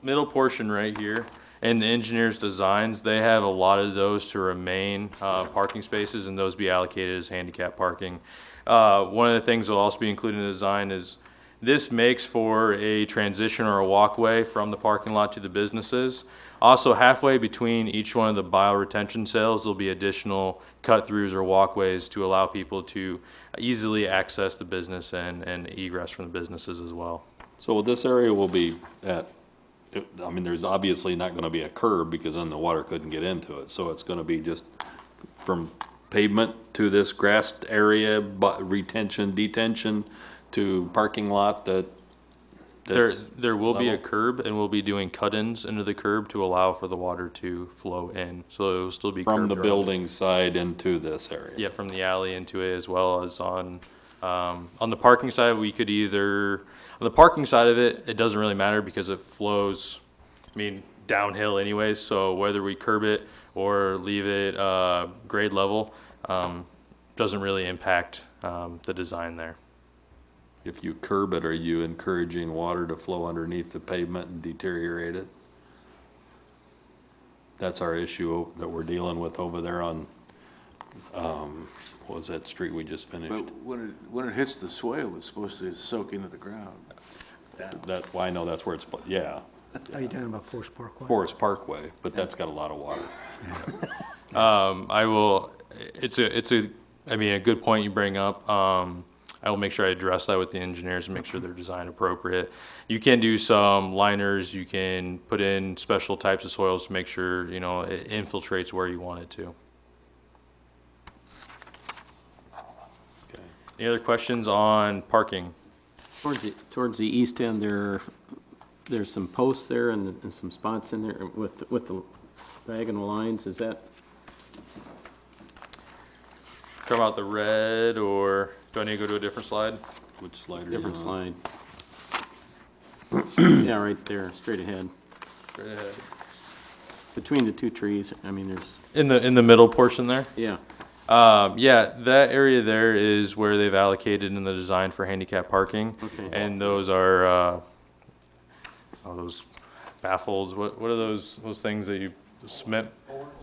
middle portion right here, and the engineer's designs, they have a lot of those to remain parking spaces, and those be allocated as handicap parking. One of the things that will also be included in the design is This makes for a transition or a walkway from the parking lot to the businesses. Also, halfway between each one of the bioretention cells, there'll be additional cut-throughs or walkways to allow people to easily access the business and egress from the businesses as well. So this area will be at, I mean, there's obviously not gonna be a curb because then the water couldn't get into it. So it's gonna be just from pavement to this grassed area, but retention, detention to parking lot There will be a level? curb, and we'll be doing cut-ins into the curb to allow for the water to flow in. So it will still be From curbed the around. building side into this area? Yeah, from the alley into it, as well as on the parking side, we could either, on the parking side of it, it doesn't really matter because it flows, I mean, downhill anyways, so whether we curb it or leave it grade level, doesn't really impact the design there. If you curb it, are you encouraging water to flow underneath the pavement and deteriorate it? That's our issue that we're dealing with over there on, what was that street we just finished? But when it hits the swale, it's supposed to soak into the ground. That, well, I know that's where it's, yeah, Are you talking about Forest Parkway? Forest Parkway, but that's got a lot of water. I will, I mean, a good point you bring up. I will make sure I address that with the engineers and make sure they're designed appropriate. You can do some liners, you can put in special types of soils to make sure, you know, it infiltrates where you want it to. Okay. Any other questions on parking? Towards the east end, there's some posts there and some spots in there with the diagonal lines, is that? Talking about the red, or do I need to go to a different slide? Which slide are you Different on? slide. Yeah, right there, straight ahead. Straight ahead. Between the two trees, I mean, there's, In the middle portion there? yeah. Yeah, that area there is where they've allocated in the design for handicap parking. Okay. And those are, those baffles, what are those things that you, cement?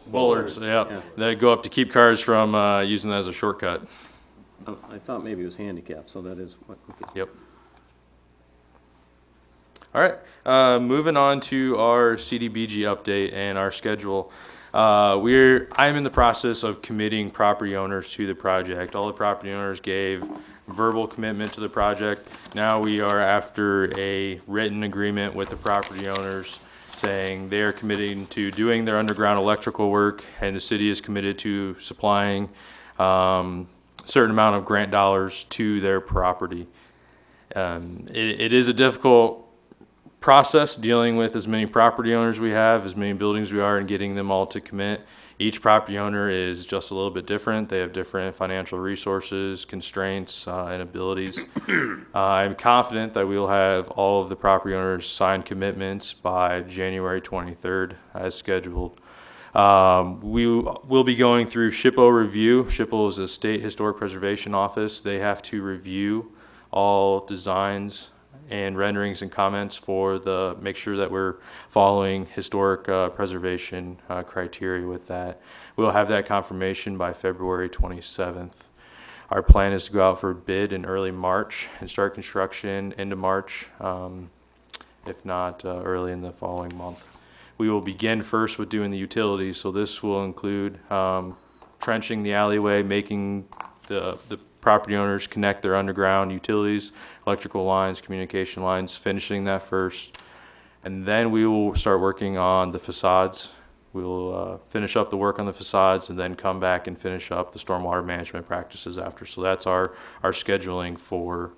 Bollards, yeah, Yeah. that go up to keep cars from, using that as a shortcut. Oh, I thought maybe it was handicap, so that is what, okay. Yep. All right, moving on to our CDBG update and our schedule. I'm in the process of committing property owners to the project. All the property owners gave verbal commitment to the project. Now we are after a written agreement with the property owners saying they are committing to doing their underground electrical work, and the city is committed to supplying certain amount of grant dollars to their property. It is a difficult process dealing with as many property owners we have, as many buildings we are, and getting them all to commit. Each property owner is just a little bit different. They have different financial resources, constraints, and abilities. I'm confident that we will have all of the property owners sign commitments by January 23rd as scheduled. We will be going through SHPO review. SHPO is a state historic preservation office. They have to review all designs and renderings and comments for make sure that we're following historic preservation criteria with that. We'll have that confirmation by February 27th. Our plan is to go out for bid in early March and start construction into March, if not early in the following month. We will begin first with doing the utilities, so this will include trenching the alleyway, making the property owners connect their underground utilities, electrical lines, communication lines, finishing that first. And then we will start working on the facades. We will finish up the work on the facades and then come back and finish up the stormwater management practices after. So that's our scheduling for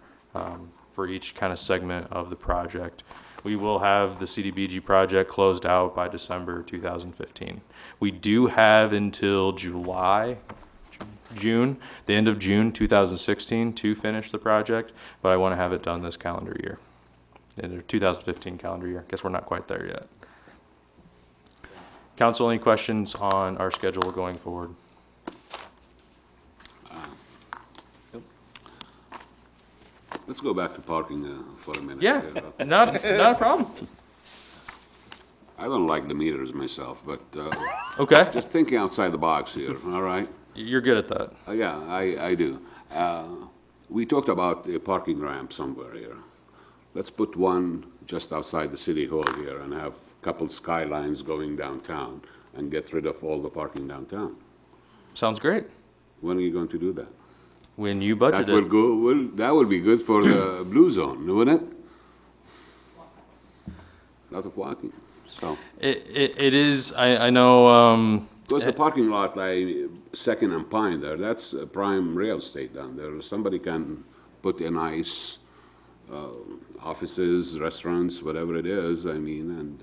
each kind of segment of the project. We will have the CDBG project closed out by December 2015. We do have until June, the end of June 2016 to finish the project, but I want to have it done this calendar year, in the 2015 calendar year. Guess we're not quite there yet. Council, any questions on our schedule going forward? Let's go back to parking for a minute. Yeah, not a problem. I don't like the meters myself, but Okay, just thinking outside the box here, all right? you're good at that. Yeah, I do. We talked about a parking ramp somewhere here. let's put one just outside the city hall here and have a couple skylines going downtown and get rid of all the parking downtown. Sounds great. When are you going to do that? When you That budget will it. go, that will be good for the blue zone, wouldn't it? Lot of walking, so. It is, I know, Because the parking lot, like Second and Pine there, that's prime real estate down there. Somebody can put a nice offices, restaurants, whatever it is, I mean, and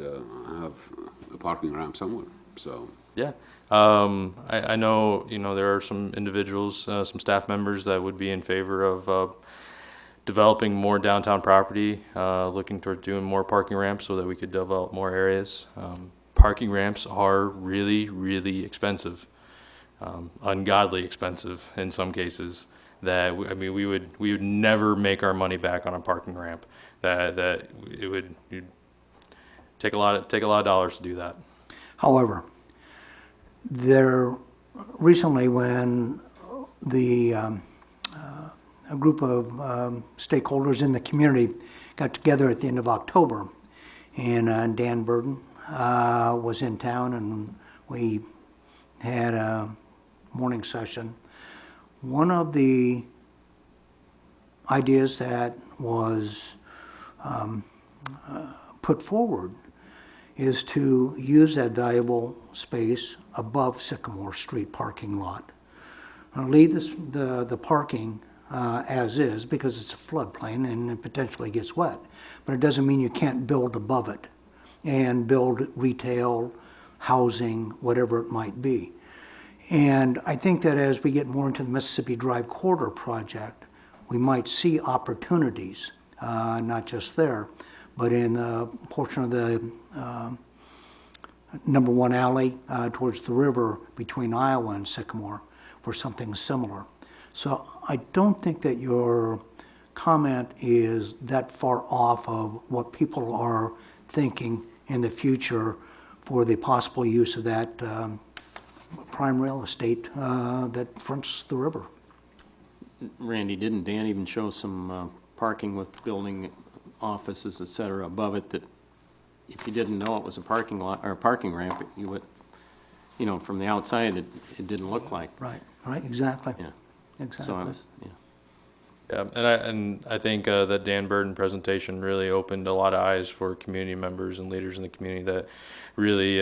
have a parking ramp somewhere, so. yeah. I know, there are some individuals, some staff members that would be in favor of developing more downtown property, looking toward doing more parking ramps so that we could develop more areas. Parking ramps are really, really expensive, ungodly expensive in some cases. That we would never make our money back on a parking ramp. That it would you'd take a lot of dollars to do that. However, there, recently when a group of stakeholders in the community got together at the end of October, and Dan Burden was in town, and we had a morning session. One of the ideas that was put forward is to use that valuable space above Sycamore Street parking lot. Leave the parking as is, because it's a floodplain and it potentially gets wet. But it doesn't mean you can't build above it and build retail, housing, whatever it might be. And I think that as we get more into the Mississippi Drive Corridor project, we might see opportunities, not just there, but in the portion of the number one alley towards the river between Iowa and Sycamore for something similar. So I don't think that your comment is that far off of what people are thinking in the future for the possible use of that prime real estate that fronts the river. Randy, didn't Dan even show some parking with building offices, et cetera, above it, that if you didn't know it was a parking lot or a parking ramp, you would, from the outside, it didn't look like. Right, exactly. Yeah. Exactly. So I was, yeah. Yeah, and I think that Dan Burden presentation really opened a lot of eyes for community members and leaders in the community that really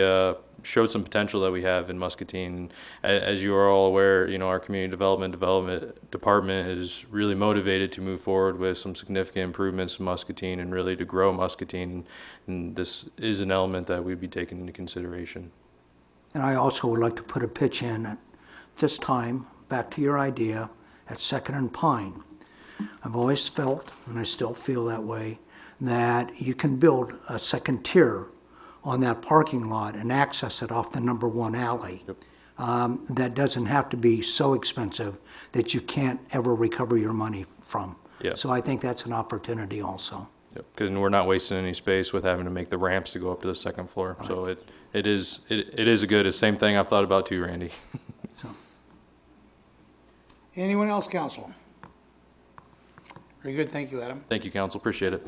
showed some potential that we have in Muscatine. As you are all aware, our community development department is really motivated to move forward with some significant improvements in Muscatine and really to grow Muscatine. And this is an element that we'd be taking into consideration. And I also would like to put a pitch in at this time, back to your idea, at Second and Pine. I've always felt, and I still feel that way, that you can build a second tier on that parking lot and access it off the number one alley. Yep. That doesn't have to be so expensive that you can't ever recover your money from. Yeah. So I think that's an opportunity also. Yep, because we're not wasting any space with having to make the ramps to go up to the second floor. Right. So it is a good, it's the same thing I've thought about too, Randy. So, Anyone else, council? Very good, thank you, Adam. Thank you, council, appreciate it.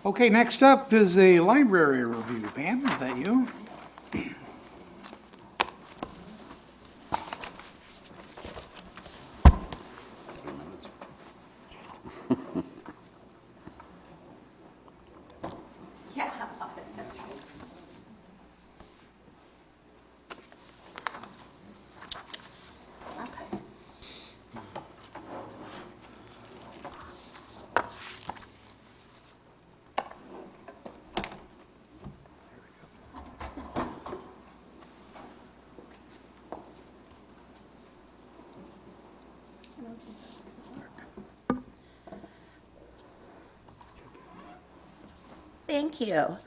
Okay, next up is a library review. Pam, is that you? Thank you.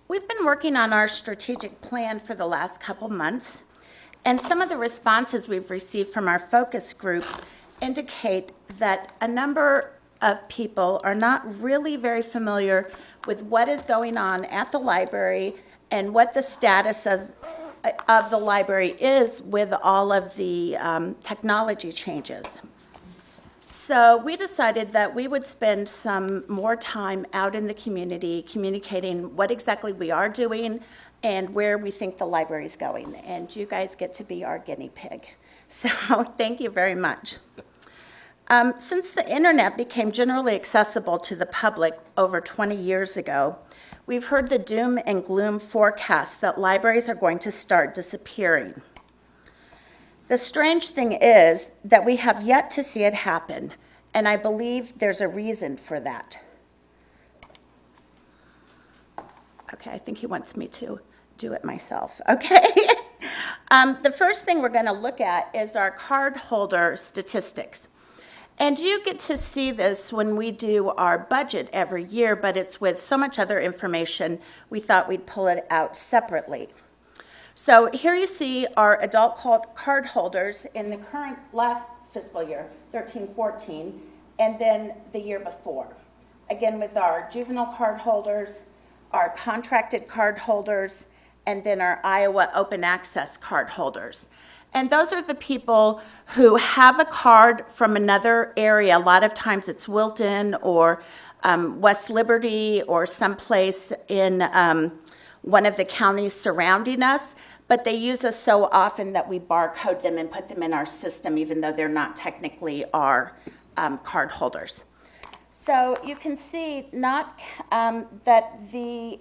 We've been working on our strategic plan for the last couple months, and some of the responses we've received from our focus groups indicate that a number of people are not really very familiar with what is going on at the library and what the status of the library is with all of the technology changes. So we decided that we would spend some more time out in the community communicating what exactly we are doing and where we think the library is going. And you guys get to be our guinea pig. So thank you very much. Since the internet became generally accessible to the public over 20 years ago, we've heard the doom and gloom forecasts that libraries are going to start disappearing. The strange thing is that we have yet to see it happen, and I believe there's a reason for that. Okay, I think he wants me to do it myself. Okay. The first thing we're going to look at is our card holder statistics. And you get to see this when we do our budget every year, but it's with so much other information, we thought we'd pull it out separately. So here you see our adult card holders in the current last fiscal year, 13-14, and then the year before. Again, with our juvenile card holders, our contracted card holders, and then our Iowa open access card holders. And those are the people who have a card from another area. A lot of times it's Wilton or West Liberty or someplace in one of the counties surrounding us, but they use us so often that we barcode them and put them in our system, even though they're not technically our card holders. So you can see that the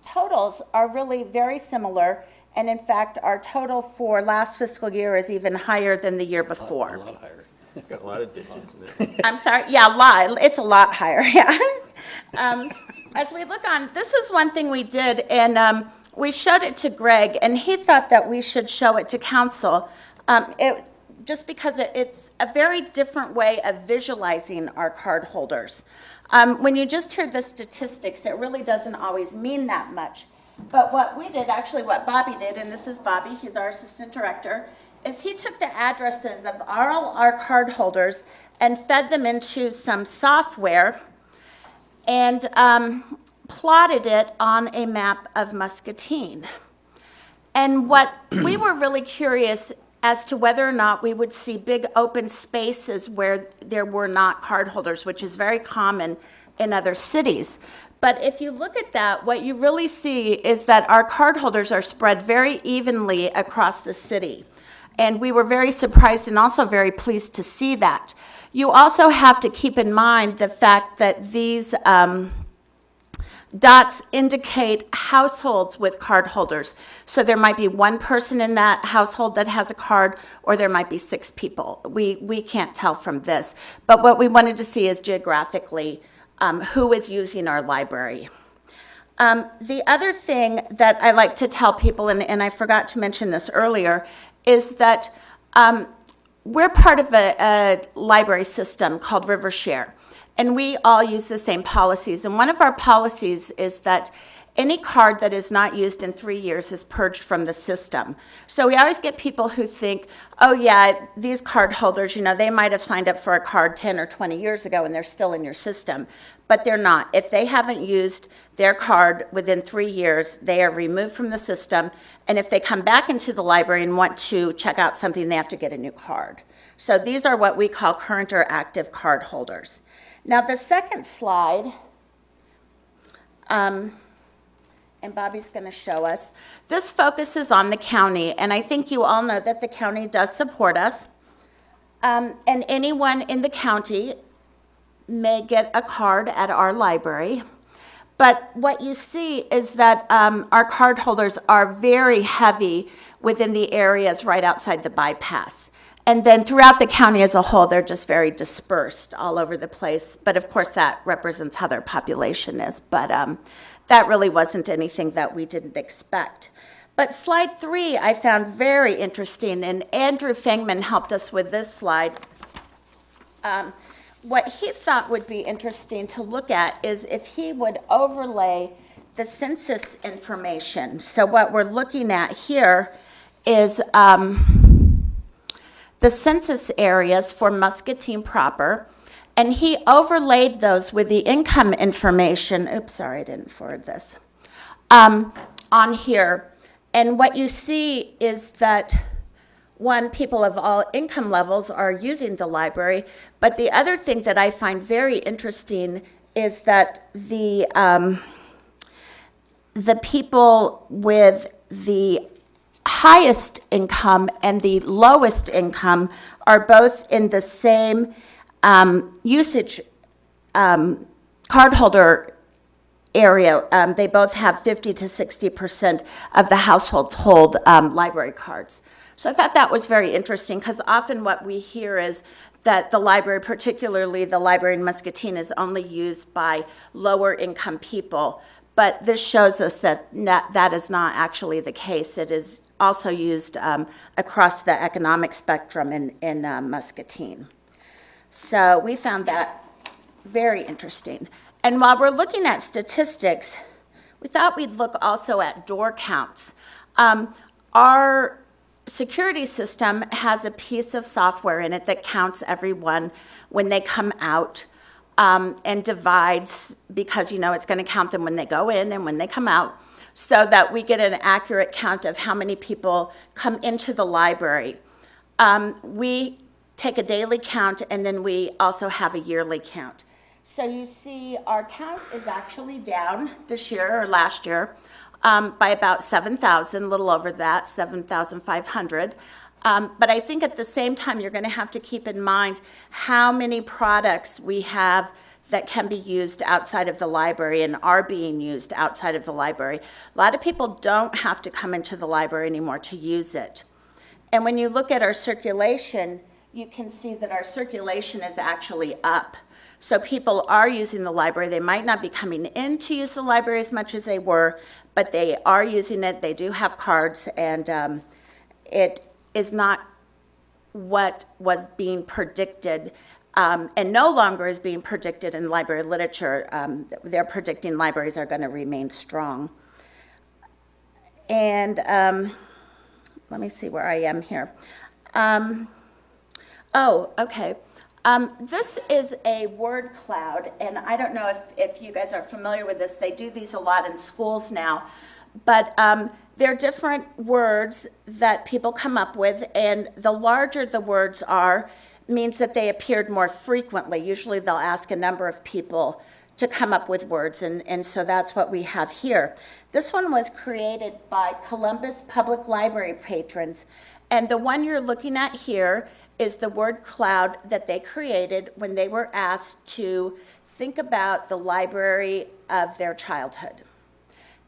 totals are really very similar. And in fact, our total for last fiscal year is even higher than the year before. A lot higher. Got a lot of digits in it. I'm sorry, yeah, it's a lot higher, yeah. As we look on, this is one thing we did, and we showed it to Greg, and he thought that we should show it to council, just because it's a very different way of visualizing our card holders. When you just hear the statistics, it really doesn't always mean that much. But what we did, actually what Bobby did, and this is Bobby, he's our assistant director, is he took the addresses of all our card holders and fed them into some software and plotted it on a map of Muscatine. And what we were really curious as to whether or not we would see big open spaces where there were not card holders, which is very common in other cities. But if you look at that, what you really see is that our card holders are spread very evenly across the city. And we were very surprised and also very pleased to see that. You also have to keep in mind the fact that these dots indicate households with card holders. So there might be one person in that household that has a card, or there might be 6 people. We can't tell from this. But what we wanted to see is geographically who is using our library. The other thing that I like to tell people, and I forgot to mention this earlier, is that we're part of a library system called RiverShare, and we all use the same policies. And one of our policies is that any card that is not used in 3 years is purged from the system. So we always get people who think, oh yeah, these card holders, they might have signed up for a card 10 or 20 years ago and they're still in your system, but they're not. If they haven't used their card within 3 years, they are removed from the system. And if they come back into the library and want to check out something, they have to get a new card. So these are what we call current or active card holders. Now the second slide, and Bobby's going to show us. This focuses on the county, and I think you all know that the county does support us. And anyone in the county may get a card at our library. But what you see is that our card holders are very heavy within the areas right outside the bypass. And then throughout the county as a whole, they're just very dispersed all over the place. But of course, that represents how their population is. But that really wasn't anything that we didn't expect. But slide 3 I found very interesting, and Andrew Fangman helped us with this slide. What he thought would be interesting to look at is if he would overlay the census information. So what we're looking at here is the census areas for Muscatine proper, and he overlaid those with the income information. Oops, sorry, I didn't forward this. On here. And what you see is that one, people of all income levels are using the library, but the other thing that I find very interesting is that the people with the highest income and the lowest income are both in the same usage cardholder area. They both have 50 to 60% of the households hold library cards. So I thought that was very interesting, because often what we hear is that the library, particularly the library in Muscatine, is only used by lower income people. But this shows us that that is not actually the case. It is also used across the economic spectrum in Muscatine. So we found that very interesting. And while we're looking at statistics, we thought we'd look also at door counts. Our security system has a piece of software in it that counts everyone when they come out, and divides, because it's going to count them when they go in and when they come out, so that we get an accurate count of how many people come into the library. We take a daily count, and then we also have a yearly count. So you see our count is actually down this year or last year by about 7,000, a little over that, 7,500. But I think at the same time, you're going to have to keep in mind how many products we have that can be used outside of the library and are being used outside of the library. A lot of people don't have to come into the library anymore to use it. And when you look at our circulation, you can see that our circulation is actually up. So people are using the library. They might not be coming in to use the library as much as they were, but they are using it. They do have cards, and it is not what was being predicted, and no longer is being predicted in library literature. They're predicting libraries are going to remain strong. And let me see where I am here. Okay. This is a word cloud, and I don't know if you guys are familiar with this. They do these a lot in schools now, but they're different words that people come up with, and the larger the words are, means that they appeared more frequently. Usually they'll ask a number of people to come up with words, and so that's what we have here. This one was created by Columbus Public Library patrons, and the one you're looking at here is the word cloud that they created when they were asked to think about the library of their childhood.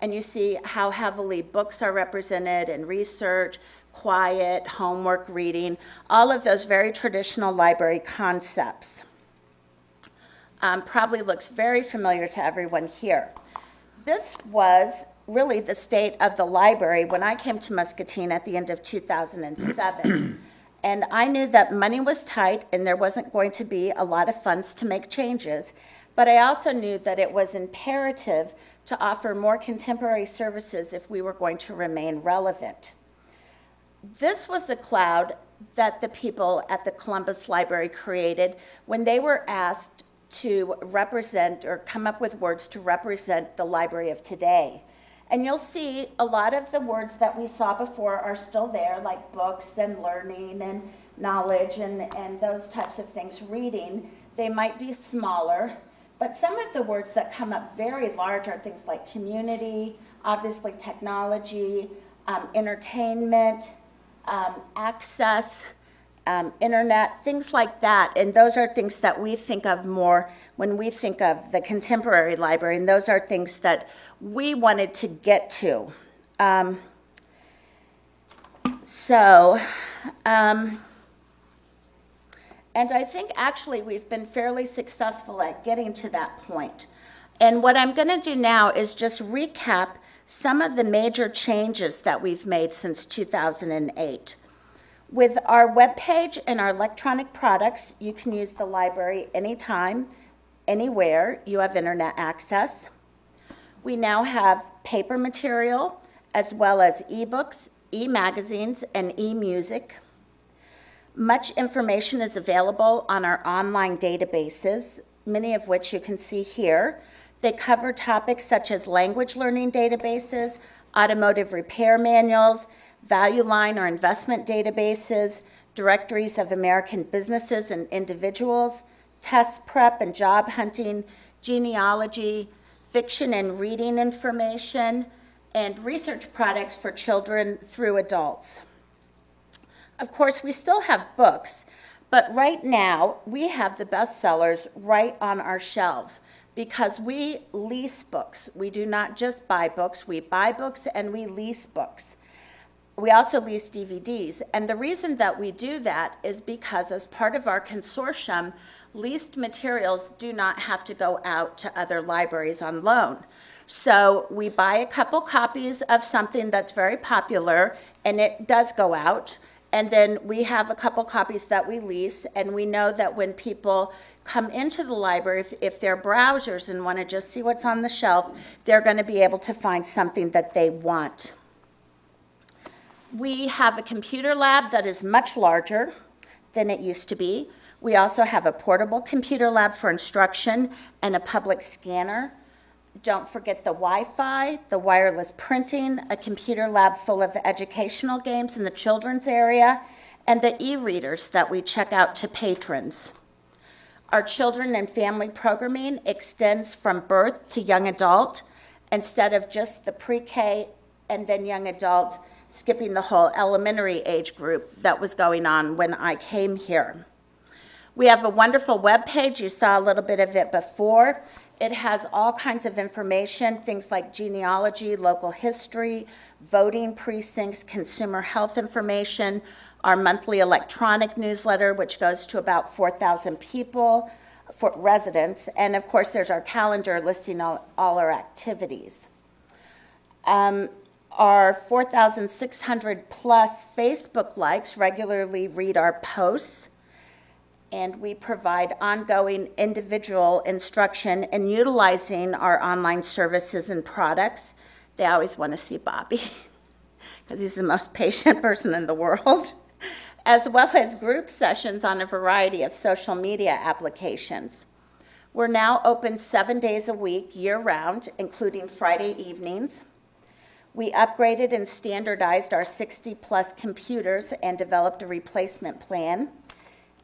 And you see how heavily books are represented, and research, quiet, homework, reading, all of those very traditional library concepts. Probably looks very familiar to everyone here. This was really the state of the library when I came to Muscatine at the end of 2007. And I knew that money was tight and there wasn't going to be a lot of funds to make changes, but I also knew that it was imperative to offer more contemporary services if we were going to remain relevant. This was the cloud that the people at the Columbus Library created when they were asked to represent or come up with words to represent the library of today. And you'll see a lot of the words that we saw before are still there, like books and learning and knowledge and those types of things, reading. They might be smaller, but some of the words that come up very large are things like community, obviously technology, entertainment, access, internet, things like that. And those are things that we think of more when we think of the contemporary library, and those are things that we wanted to get to. And I think actually we've been fairly successful at getting to that point. And what I'm going to do now is just recap some of the major changes that we've made since 2008. With our webpage and our electronic products, you can use the library anytime, anywhere you have internet access. We now have paper material, as well as ebooks, e-magazines, and e-music. Much information is available on our online databases, many of which you can see here. They cover topics such as language learning databases, automotive repair manuals, value line or investment databases, directories of American businesses and individuals, test prep and job hunting, genealogy, fiction and reading information, and research products for children through adults. Of course, we still have books, but right now we have the bestsellers right on our shelves because we lease books. We do not just buy books, we buy books and we lease books. We also lease DVDs, and the reason that we do that is because as part of our consortium, leased materials do not have to go out to other libraries on loan. So we buy a couple copies of something that's very popular, and it does go out, and then we have a couple copies that we lease, and we know that when people come into the library, if they're browsers and want to just see what's on the shelf, they're going to be able to find something that they want. We have a computer lab that is much larger than it used to be. We also have a portable computer lab for instruction and a public scanner. Don't forget the Wi-Fi, the wireless printing, a computer lab full of educational games in the children's area, and the e-readers that we check out to patrons. Our children and family programming extends from birth to young adult instead of just the pre-K and then young adult, skipping the whole elementary age group that was going on when I came here. We have a wonderful webpage. You saw a little bit of it before. It has all kinds of information, things like genealogy, local history, voting precincts, consumer health information, our monthly electronic newsletter, which goes to about 4,000 people, for residents, and of course there's our calendar listing all our activities. Our 4,600 plus Facebook likes regularly read our posts, and we provide ongoing individual instruction in utilizing our online services and products. They always want to see Bobby because he's the most patient person in the world, as well as group sessions on a variety of social media applications. We're now open 7 days a week, year-round, including Friday evenings. We upgraded and standardized our 60-plus computers and developed a replacement plan.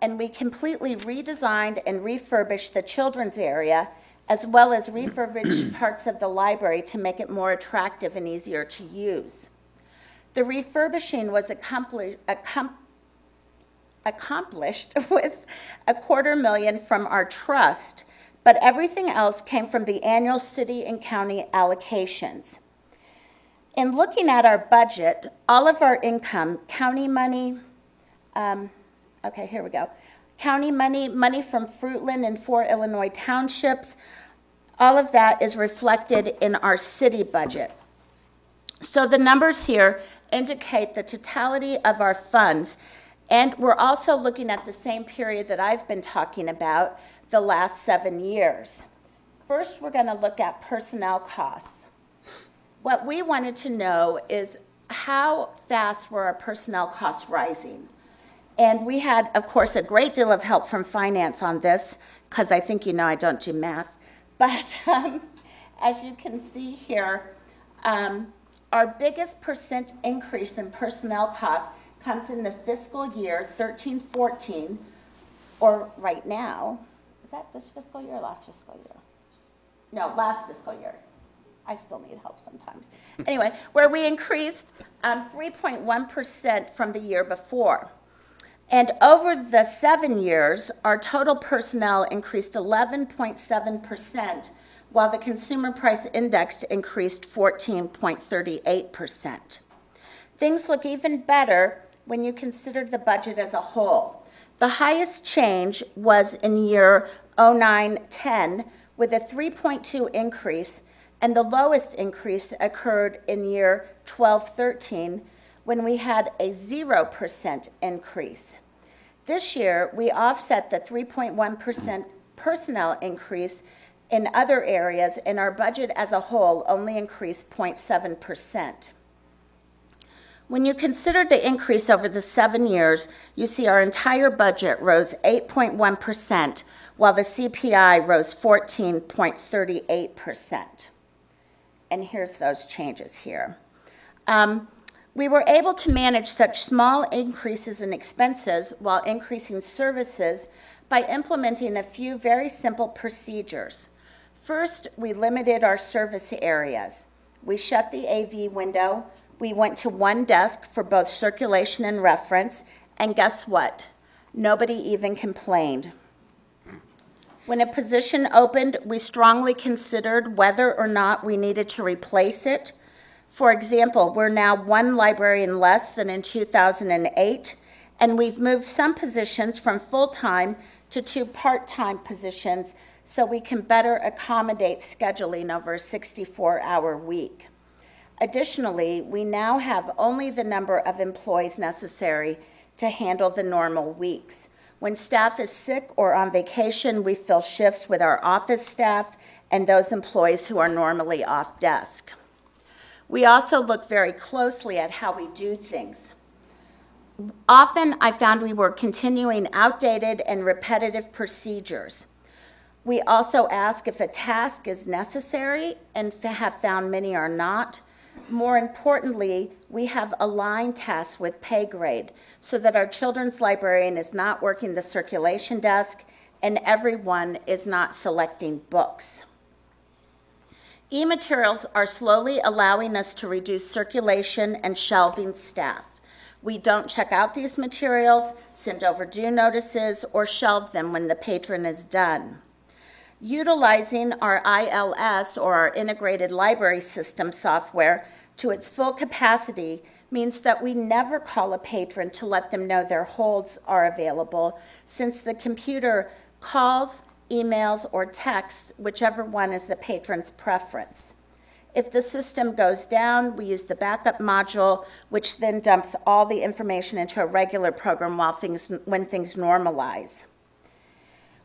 And we completely redesigned and refurbished the children's area, as well as refurbished parts of the library to make it more attractive and easier to use. The refurbishing was accomplished with $250,000 from our trust, but everything else came from the annual city and county allocations. In looking at our budget, all of our income, county money, okay, here we go. County money, money from Fruitland and 4 Illinois townships, all of that is reflected in our city budget. So the numbers here indicate the totality of our funds, and we're also looking at the same period that I've been talking about, the last 7 years. First, we're going to look at personnel costs. What we wanted to know is how fast were our personnel costs rising? And we had, of course, a great deal of help from finance on this, because I think you know I don't do math. But as you can see here, our biggest percent increase in personnel costs comes in the fiscal year 13-14, or right now. Is that this fiscal year or last fiscal year? No, last fiscal year. I still need help sometimes. Anyway, where we increased 3.1% from the year before. And over the 7 years, our total personnel increased 11.7%, while the consumer price index increased 14.38%. Things look even better when you consider the budget as a whole. The highest change was in year 09-10 with a 3.2 increase, and the lowest increase occurred in year 12-13 when we had a 0% increase. This year, we offset the 3.1% personnel increase in other areas, and our budget as a whole only increased 0.7%. When you consider the increase over the 7 years, you see our entire budget rose 8.1%, while the CPI rose 14.38%. And here's those changes here. We were able to manage such small increases in expenses while increasing services by implementing a few very simple procedures. First, we limited our service areas. We shut the AV window. We went to one desk for both circulation and reference, and guess what? Nobody even complained. When a position opened, we strongly considered whether or not we needed to replace it. For example, we're now one librarian less than in 2008, and we've moved some positions from full-time to 2 part-time positions so we can better accommodate scheduling over a 64-hour week. Additionally, we now have only the number of employees necessary to handle the normal weeks. When staff is sick or on vacation, we fill shifts with our office staff and those employees who are normally off desk. We also look very closely at how we do things. Often, I found we were continuing outdated and repetitive procedures. We also ask if a task is necessary and have found many are not. More importantly, we have aligned tasks with pay grade so that our children's librarian is not working the circulation desk and everyone is not selecting books. E-materials are slowly allowing us to reduce circulation and shelving staff. We don't check out these materials, send overdue notices, or shelve them when the patron is done. Utilizing our ILS, or our Integrated Library System software, to its full capacity means that we never call a patron to let them know their holds are available, since the computer calls, emails, or texts, whichever one is the patron's preference. If the system goes down, we use the backup module, which then dumps all the information into a regular program when things normalize.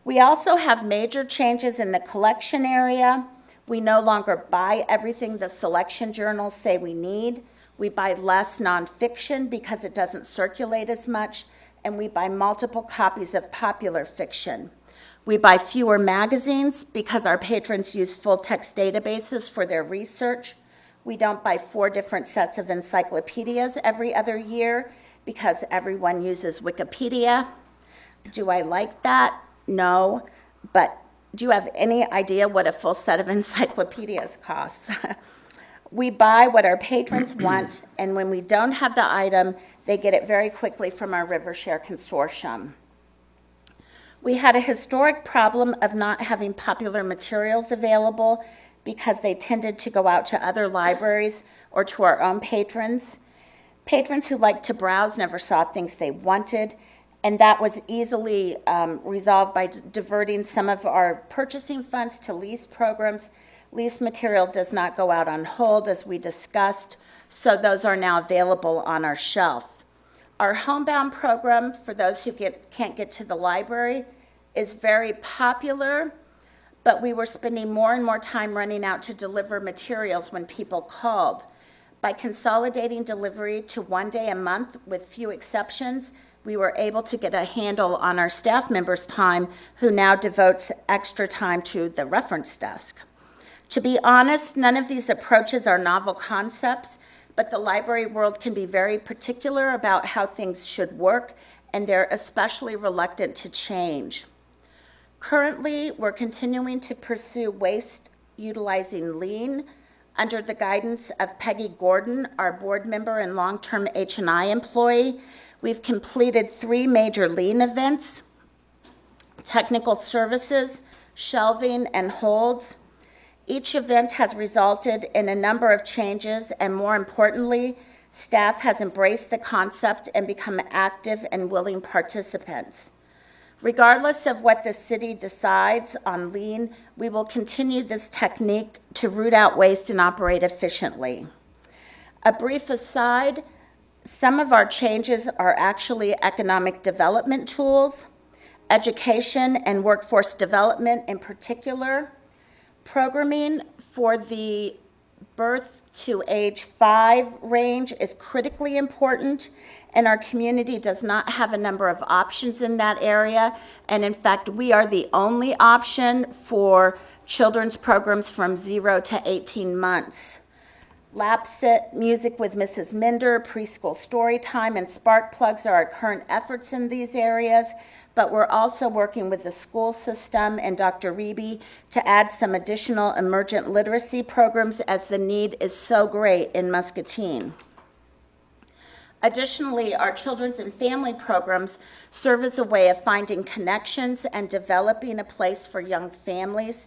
We also have major changes in the collection area. We no longer buy everything the selection journals say we need. We buy less nonfiction because it doesn't circulate as much, and we buy multiple copies of popular fiction. We buy fewer magazines because our patrons use full-text databases for their research. We don't buy 4 different sets of encyclopedias every other year because everyone uses Wikipedia. Do I like that? No, but do you have any idea what a full set of encyclopedias costs? We buy what our patrons want, and when we don't have the item, they get it very quickly from our RiverShare consortium. We had a historic problem of not having popular materials available because they tended to go out to other libraries or to our own patrons. Patrons who liked to browse never saw things they wanted, and that was easily resolved by diverting some of our purchasing funds to lease programs. Lease material does not go out on hold, as we discussed, so those are now available on our shelf. Our homebound program, for those who can't get to the library, is very popular, but we were spending more and more time running out to deliver materials when people called. By consolidating delivery to 1 day a month with few exceptions, we were able to get a handle on our staff members' time, who now devotes extra time to the reference desk. To be honest, none of these approaches are novel concepts, but the library world can be very particular about how things should work, and they're especially reluctant to change. Currently, we're continuing to pursue waste utilizing lean under the guidance of Peggy Gordon, our board member and long-term H&I employee. We've completed 3 major lean events: technical services, shelving, and holds. Each event has resulted in a number of changes, and more importantly, staff has embraced the concept and become active and willing participants. Regardless of what the city decides on lean, we will continue this technique to root out waste and operate efficiently. A brief aside, some of our changes are actually economic development tools, education and workforce development in particular. Programming for the birth to age 5 range is critically important, and our community does not have a number of options in that area. And in fact, we are the only option for children's programs from 0 to 18 months. Lap Sit, Music with Mrs. Minder, Preschool Story Time, and Spark Plugs are our current efforts in these areas, but we're also working with the school system and Dr. Reby to add some additional emergent literacy programs as the need is so great in Muscatine. Additionally, our children's and family programs serve as a way of finding connections and developing a place for young families.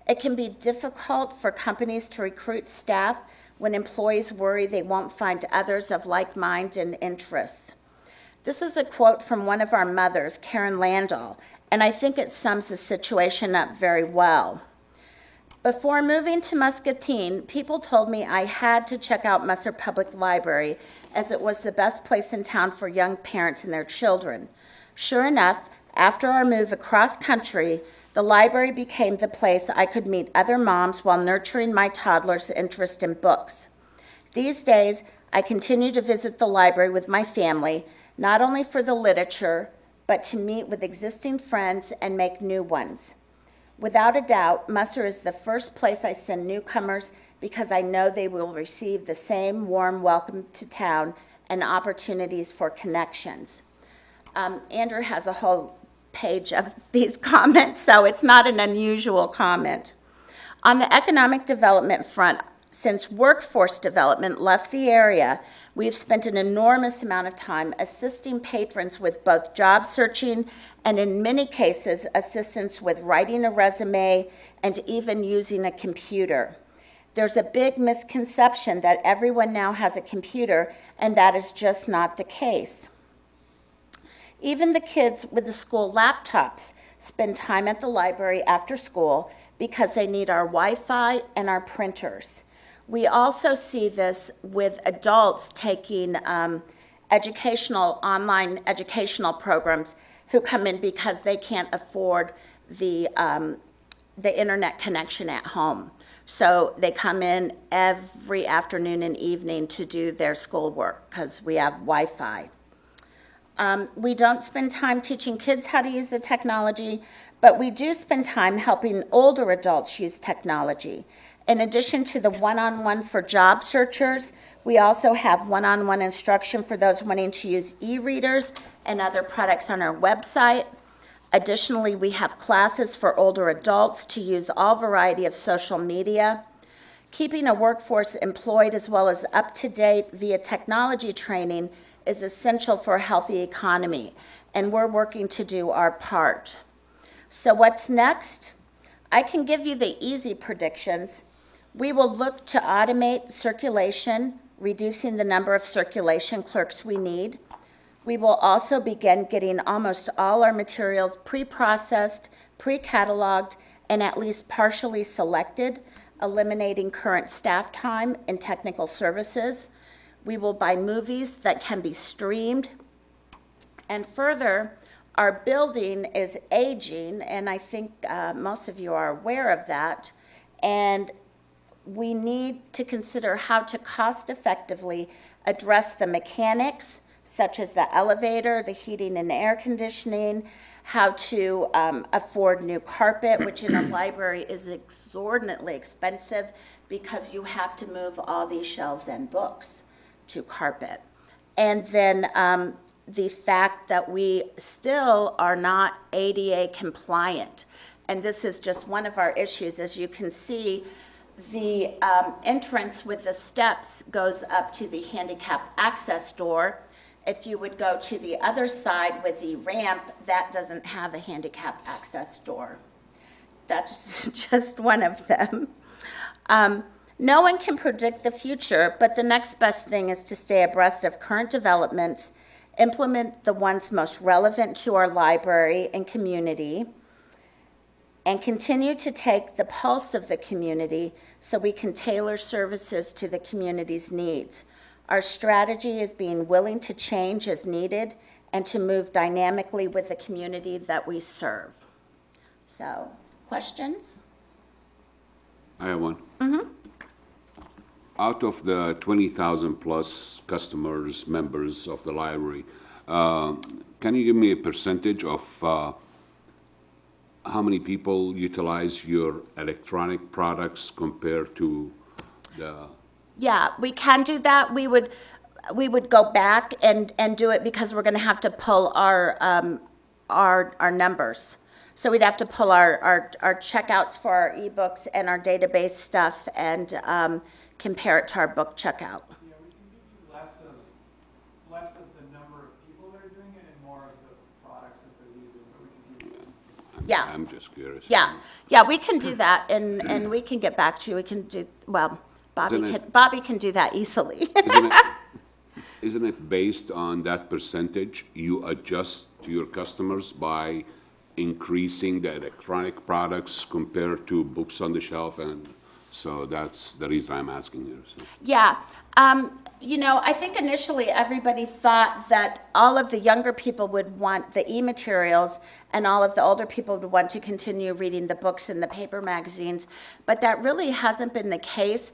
It can be difficult for companies to recruit staff when employees worry they won't find others of like mind and interests. This is a quote from one of our mothers, Karen Landau, and I think it sums the situation up very well. Before moving to Muscatine, people told me I had to check out Musser Public Library as it was the best place in town for young parents and their children. Sure enough, after our move across country, the library became the place I could meet other moms while nurturing my toddler's interest in books. These days, I continue to visit the library with my family, not only for the literature, but to meet with existing friends and make new ones. Without a doubt, Musser is the first place I send newcomers because I know they will receive the same warm welcome to town and opportunities for connections. Andrew has a whole page of these comments, so it's not an unusual comment. On the economic development front, since workforce development left the area, we've spent an enormous amount of time assisting patrons with both job searching and, in many cases, assistance with writing a resume and even using a computer. There's a big misconception that everyone now has a computer, and that is just not the case. Even the kids with the school laptops spend time at the library after school because they need our Wi-Fi and our printers. We also see this with adults taking online educational programs who come in because they can't afford the internet connection at home. So they come in every afternoon and evening to do their schoolwork because we have Wi-Fi. We don't spend time teaching kids how to use the technology, but we do spend time helping older adults use technology. In addition to the one-on-one for job searchers, we also have one-on-one instruction for those wanting to use e-readers and other products on our website. Additionally, we have classes for older adults to use all variety of social media. Keeping a workforce employed as well as up-to-date via technology training is essential for a healthy economy, and we're working to do our part. So what's next? I can give you the easy predictions. We will look to automate circulation, reducing the number of circulation clerks we need. We will also begin getting almost all our materials pre-processed, pre-cataloged, and at least partially selected, eliminating current staff time in technical services. We will buy movies that can be streamed. And further, our building is aging, and I think most of you are aware of that, and we need to consider how to cost-effectively address the mechanics, such as the elevator, the heating and air conditioning, how to afford new carpet, which in a library is exorbitantly expensive because you have to move all these shelves and books to carpet. And then the fact that we still are not ADA compliant. And this is just one of our issues. As you can see, the entrance with the steps goes up to the handicap access door. If you would go to the other side with the ramp, that doesn't have a handicap access door. That's just one of them. No one can predict the future, but the next best thing is to stay abreast of current developments, implement the ones most relevant to our library and community, and continue to take the pulse of the community so we can tailor services to the community's needs. Our strategy is being willing to change as needed and to move dynamically with the community that we serve. So, questions? I have one. Out of the 20,000 plus customers, members of the library, can you give me a percentage of how many people utilize your electronic products compared to the Yeah, we can do that. We would go back and do it because we're gonna have to pull our numbers. So we'd have to pull our checkouts for our ebooks and our database stuff and compare it to our book checkout. Yeah, we can give you less of the number of people that are doing it and more of the products that they're using, but we can give you. Yeah. I'm just curious. Yeah, we can do that, and we can get back to you. We can do, well, Bobby can do that easily. Isn't it based on that percentage you adjust to your customers by increasing the electronic products compared to books on the shelf? And so that's the reason I'm asking you. So. Yeah, I think initially everybody thought that all of the younger people would want the e-materials and all of the older people would want to continue reading the books and the paper magazines, but that really hasn't been the case.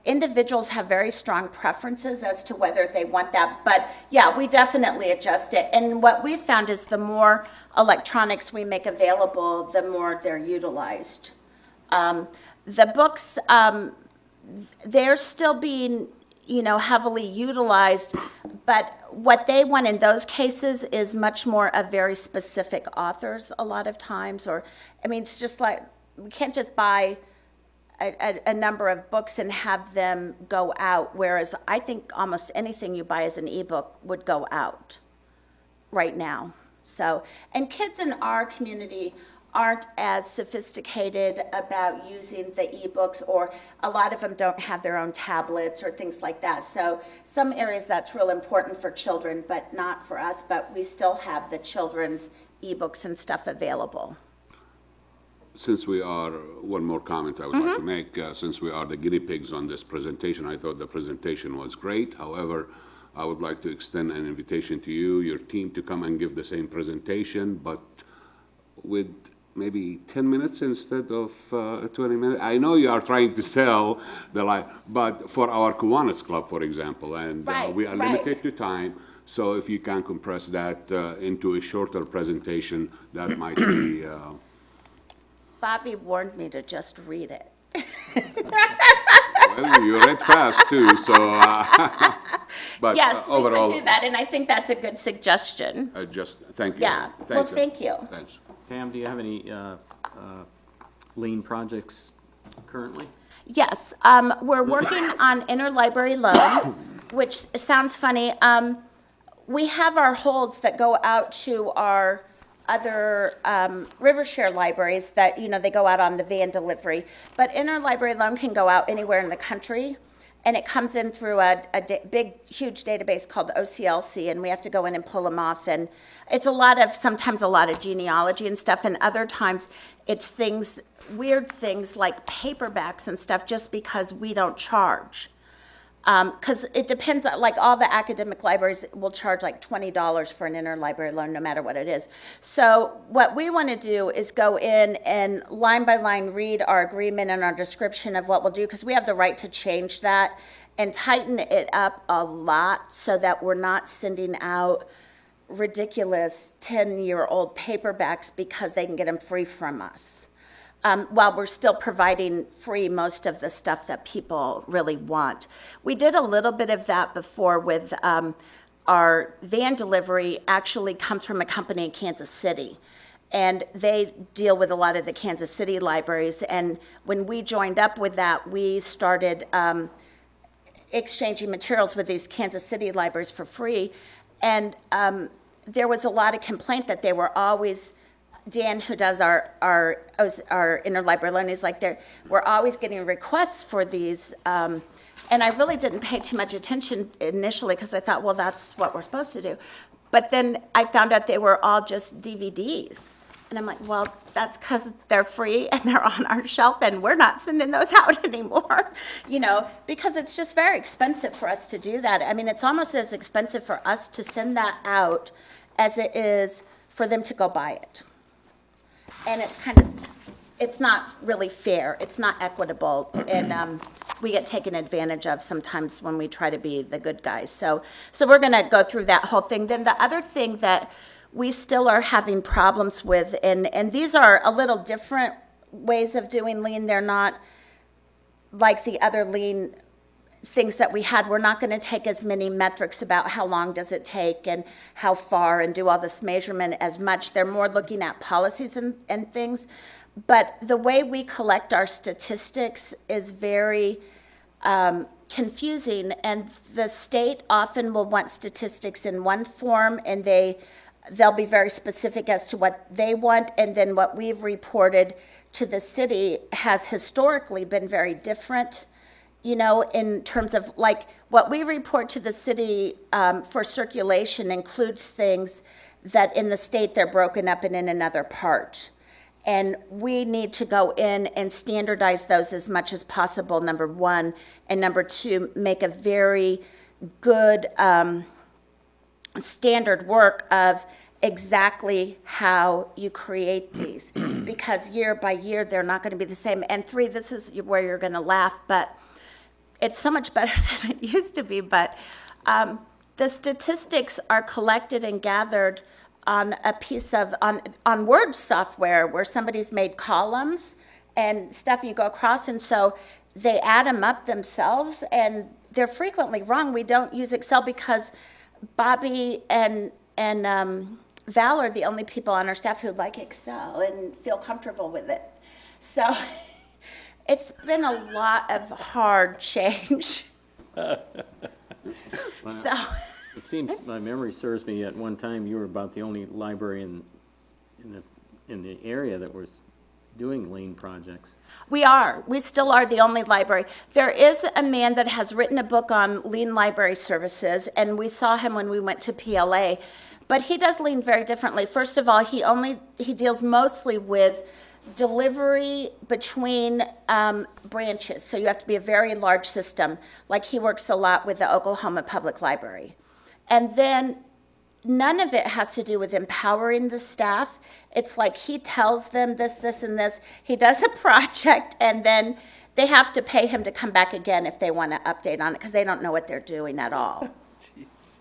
Individuals have very strong preferences as to whether they want that, but yeah, we definitely adjust it. And what we've found is the more electronics we make available, the more they're utilized. The books, they're still being, heavily utilized, but what they want in those cases is much more of very specific authors a lot of times, it's just like, we can't just buy a number of books and have them go out, whereas I think almost anything you buy as an ebook would go out right now. So, and kids in our community aren't as sophisticated about using the ebooks, or a lot of them don't have their own tablets or things like that. So some areas that's real important for children, but not for us, but we still have the children's ebooks and stuff available. Since we are, one more comment I would like to make, since we are the guinea pigs on this presentation, I thought the presentation was great. However, I would like to extend an invitation to you, your team, to come and give the same presentation, but with maybe 10 minutes instead of 20 minutes. I know you are trying to sell the life, but for our Kiwanis Club, for example, and we are limited to time, so if you can compress that into a shorter presentation, that might be... Bobby warned me to just read it. Well, you read fast too, so, but yes, overall. we can do that, and I think that's a good suggestion. Thank you. Yeah, Thanks. thank you. Thanks. Pam, do you have any lean projects currently? Yes, we're working on interlibrary loan, which sounds funny. We have our holds that go out to our other RiverShare libraries that, they go out on the van delivery. But interlibrary loan can go out anywhere in the country, and it comes in through a big, huge database called OCLC, and we have to go in and pull them off. And it's sometimes a lot of genealogy and stuff, and other times it's weird things like paperbacks and stuff, just because we don't charge. Because it depends, like all the academic libraries will charge like $20 for an interlibrary loan, no matter what it is. So what we want to do is go in and line by line read our agreement and our description of what we'll do, because we have the right to change that and tighten it up a lot so that we're not sending out ridiculous 10-year-old paperbacks because they can get them free from us. While we're still providing free most of the stuff that people really want. We did a little bit of that before with our van delivery actually comes from a company in Kansas City. And they deal with a lot of the Kansas City libraries. And when we joined up with that, we started exchanging materials with these Kansas City libraries for free. And there was a lot of complaint that they were always... Dan, who does our interlibrary loan, is like, we're always getting requests for these, and I really didn't pay too much attention initially because I thought, well, that's what we're supposed to do. But then I found out they were all just DVDs, and I'm like, well, that's because they're free and they're on our shelf, and we're not sending those out anymore, because it's just very expensive for us to do that. I mean, it's almost as expensive for us to send that out as it is for them to go buy it. And it's not really fair, it's not equitable, and we get taken advantage of sometimes when we try to be the good guys. So we're gonna go through that whole thing. Then the other thing that we still are having problems with, and these are a little different ways of doing lean, they're not like the other lean things that we had, we're not going to take as many metrics about how long does it take and how far and do all this measurement as much. They're more looking at policies and things. But the way we collect our statistics is very confusing, and the state often will want statistics in one form, and they'll be very specific as to what they want, and then what we've reported to the city has historically been very different, you know, in terms of, like, what we report to the city for circulation includes things that in the state they're broken up in another part. And we need to go in and standardize those as much as possible, number one. And number two, make a very good standard work of exactly how you create these. Because year by year, they're not going to be the same. And three, this is where you're going to laugh, but it's so much better than it used to be. But the statistics are collected and gathered on a piece of, on Word software where somebody's made columns and stuff you go across, and so they add them up themselves, and they're frequently wrong. We don't use Excel because Bobby and Val are the only people on our staff who like Excel and feel comfortable with it. So it's been a lot of hard change. So. It seems, my memory serves me, at one time, you were about the only library in the area that was doing lean projects. We still are the only library. There is a man that has written a book on lean library services, and we saw him when we went to PLA, but he does lean very differently. First of all, he deals mostly with delivery between branches, so you have to be a very large system. Like, he works a lot with the Oklahoma Public Library. And then none of it has to do with empowering the staff. It's like he tells them this, this, and this. He does a project, and then they have to pay him to come back again if they want to update on it, because they don't know what they're doing at all. Jeez.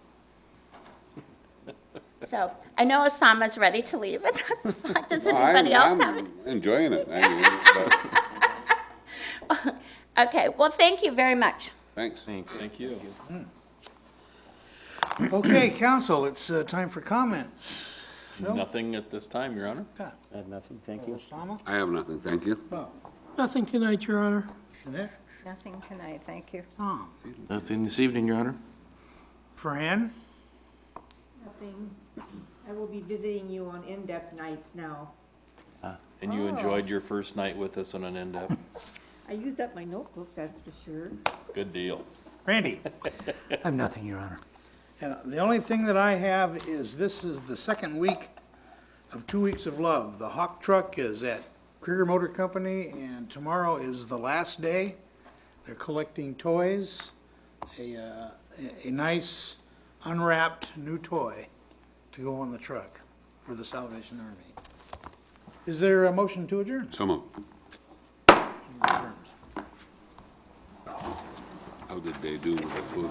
So I know Osama's ready to leave, and that's fine. Does anybody else have it? I'm enjoying it. Okay, well, thank you very much. Thanks. Thank you. Okay, council, it's time for comments. Phil? Nothing at this time, Your Honor. Scott? I have nothing, thank you. Osama? I have nothing, thank you. Bob? Nothing tonight, Your Honor. Jeanette? Nothing tonight, thank you. Tom? Nothing this evening, Your Honor. Fran? Nothing. I will be visiting you on in-depth nights now. And you enjoyed your first night with us on an in-depth? I used up my notebook, that's for sure. Good deal. Randy? I have nothing, Your Honor. And the only thing that I have is this is the second week of 2 weeks of love. The Hawk truck is at Krieger Motor Company, and tomorrow is the last day. They're collecting toys, a nice unwrapped new toy to go on the truck for the Salvation Army. Is there a motion to adjourn? So moved. How did they do with the food?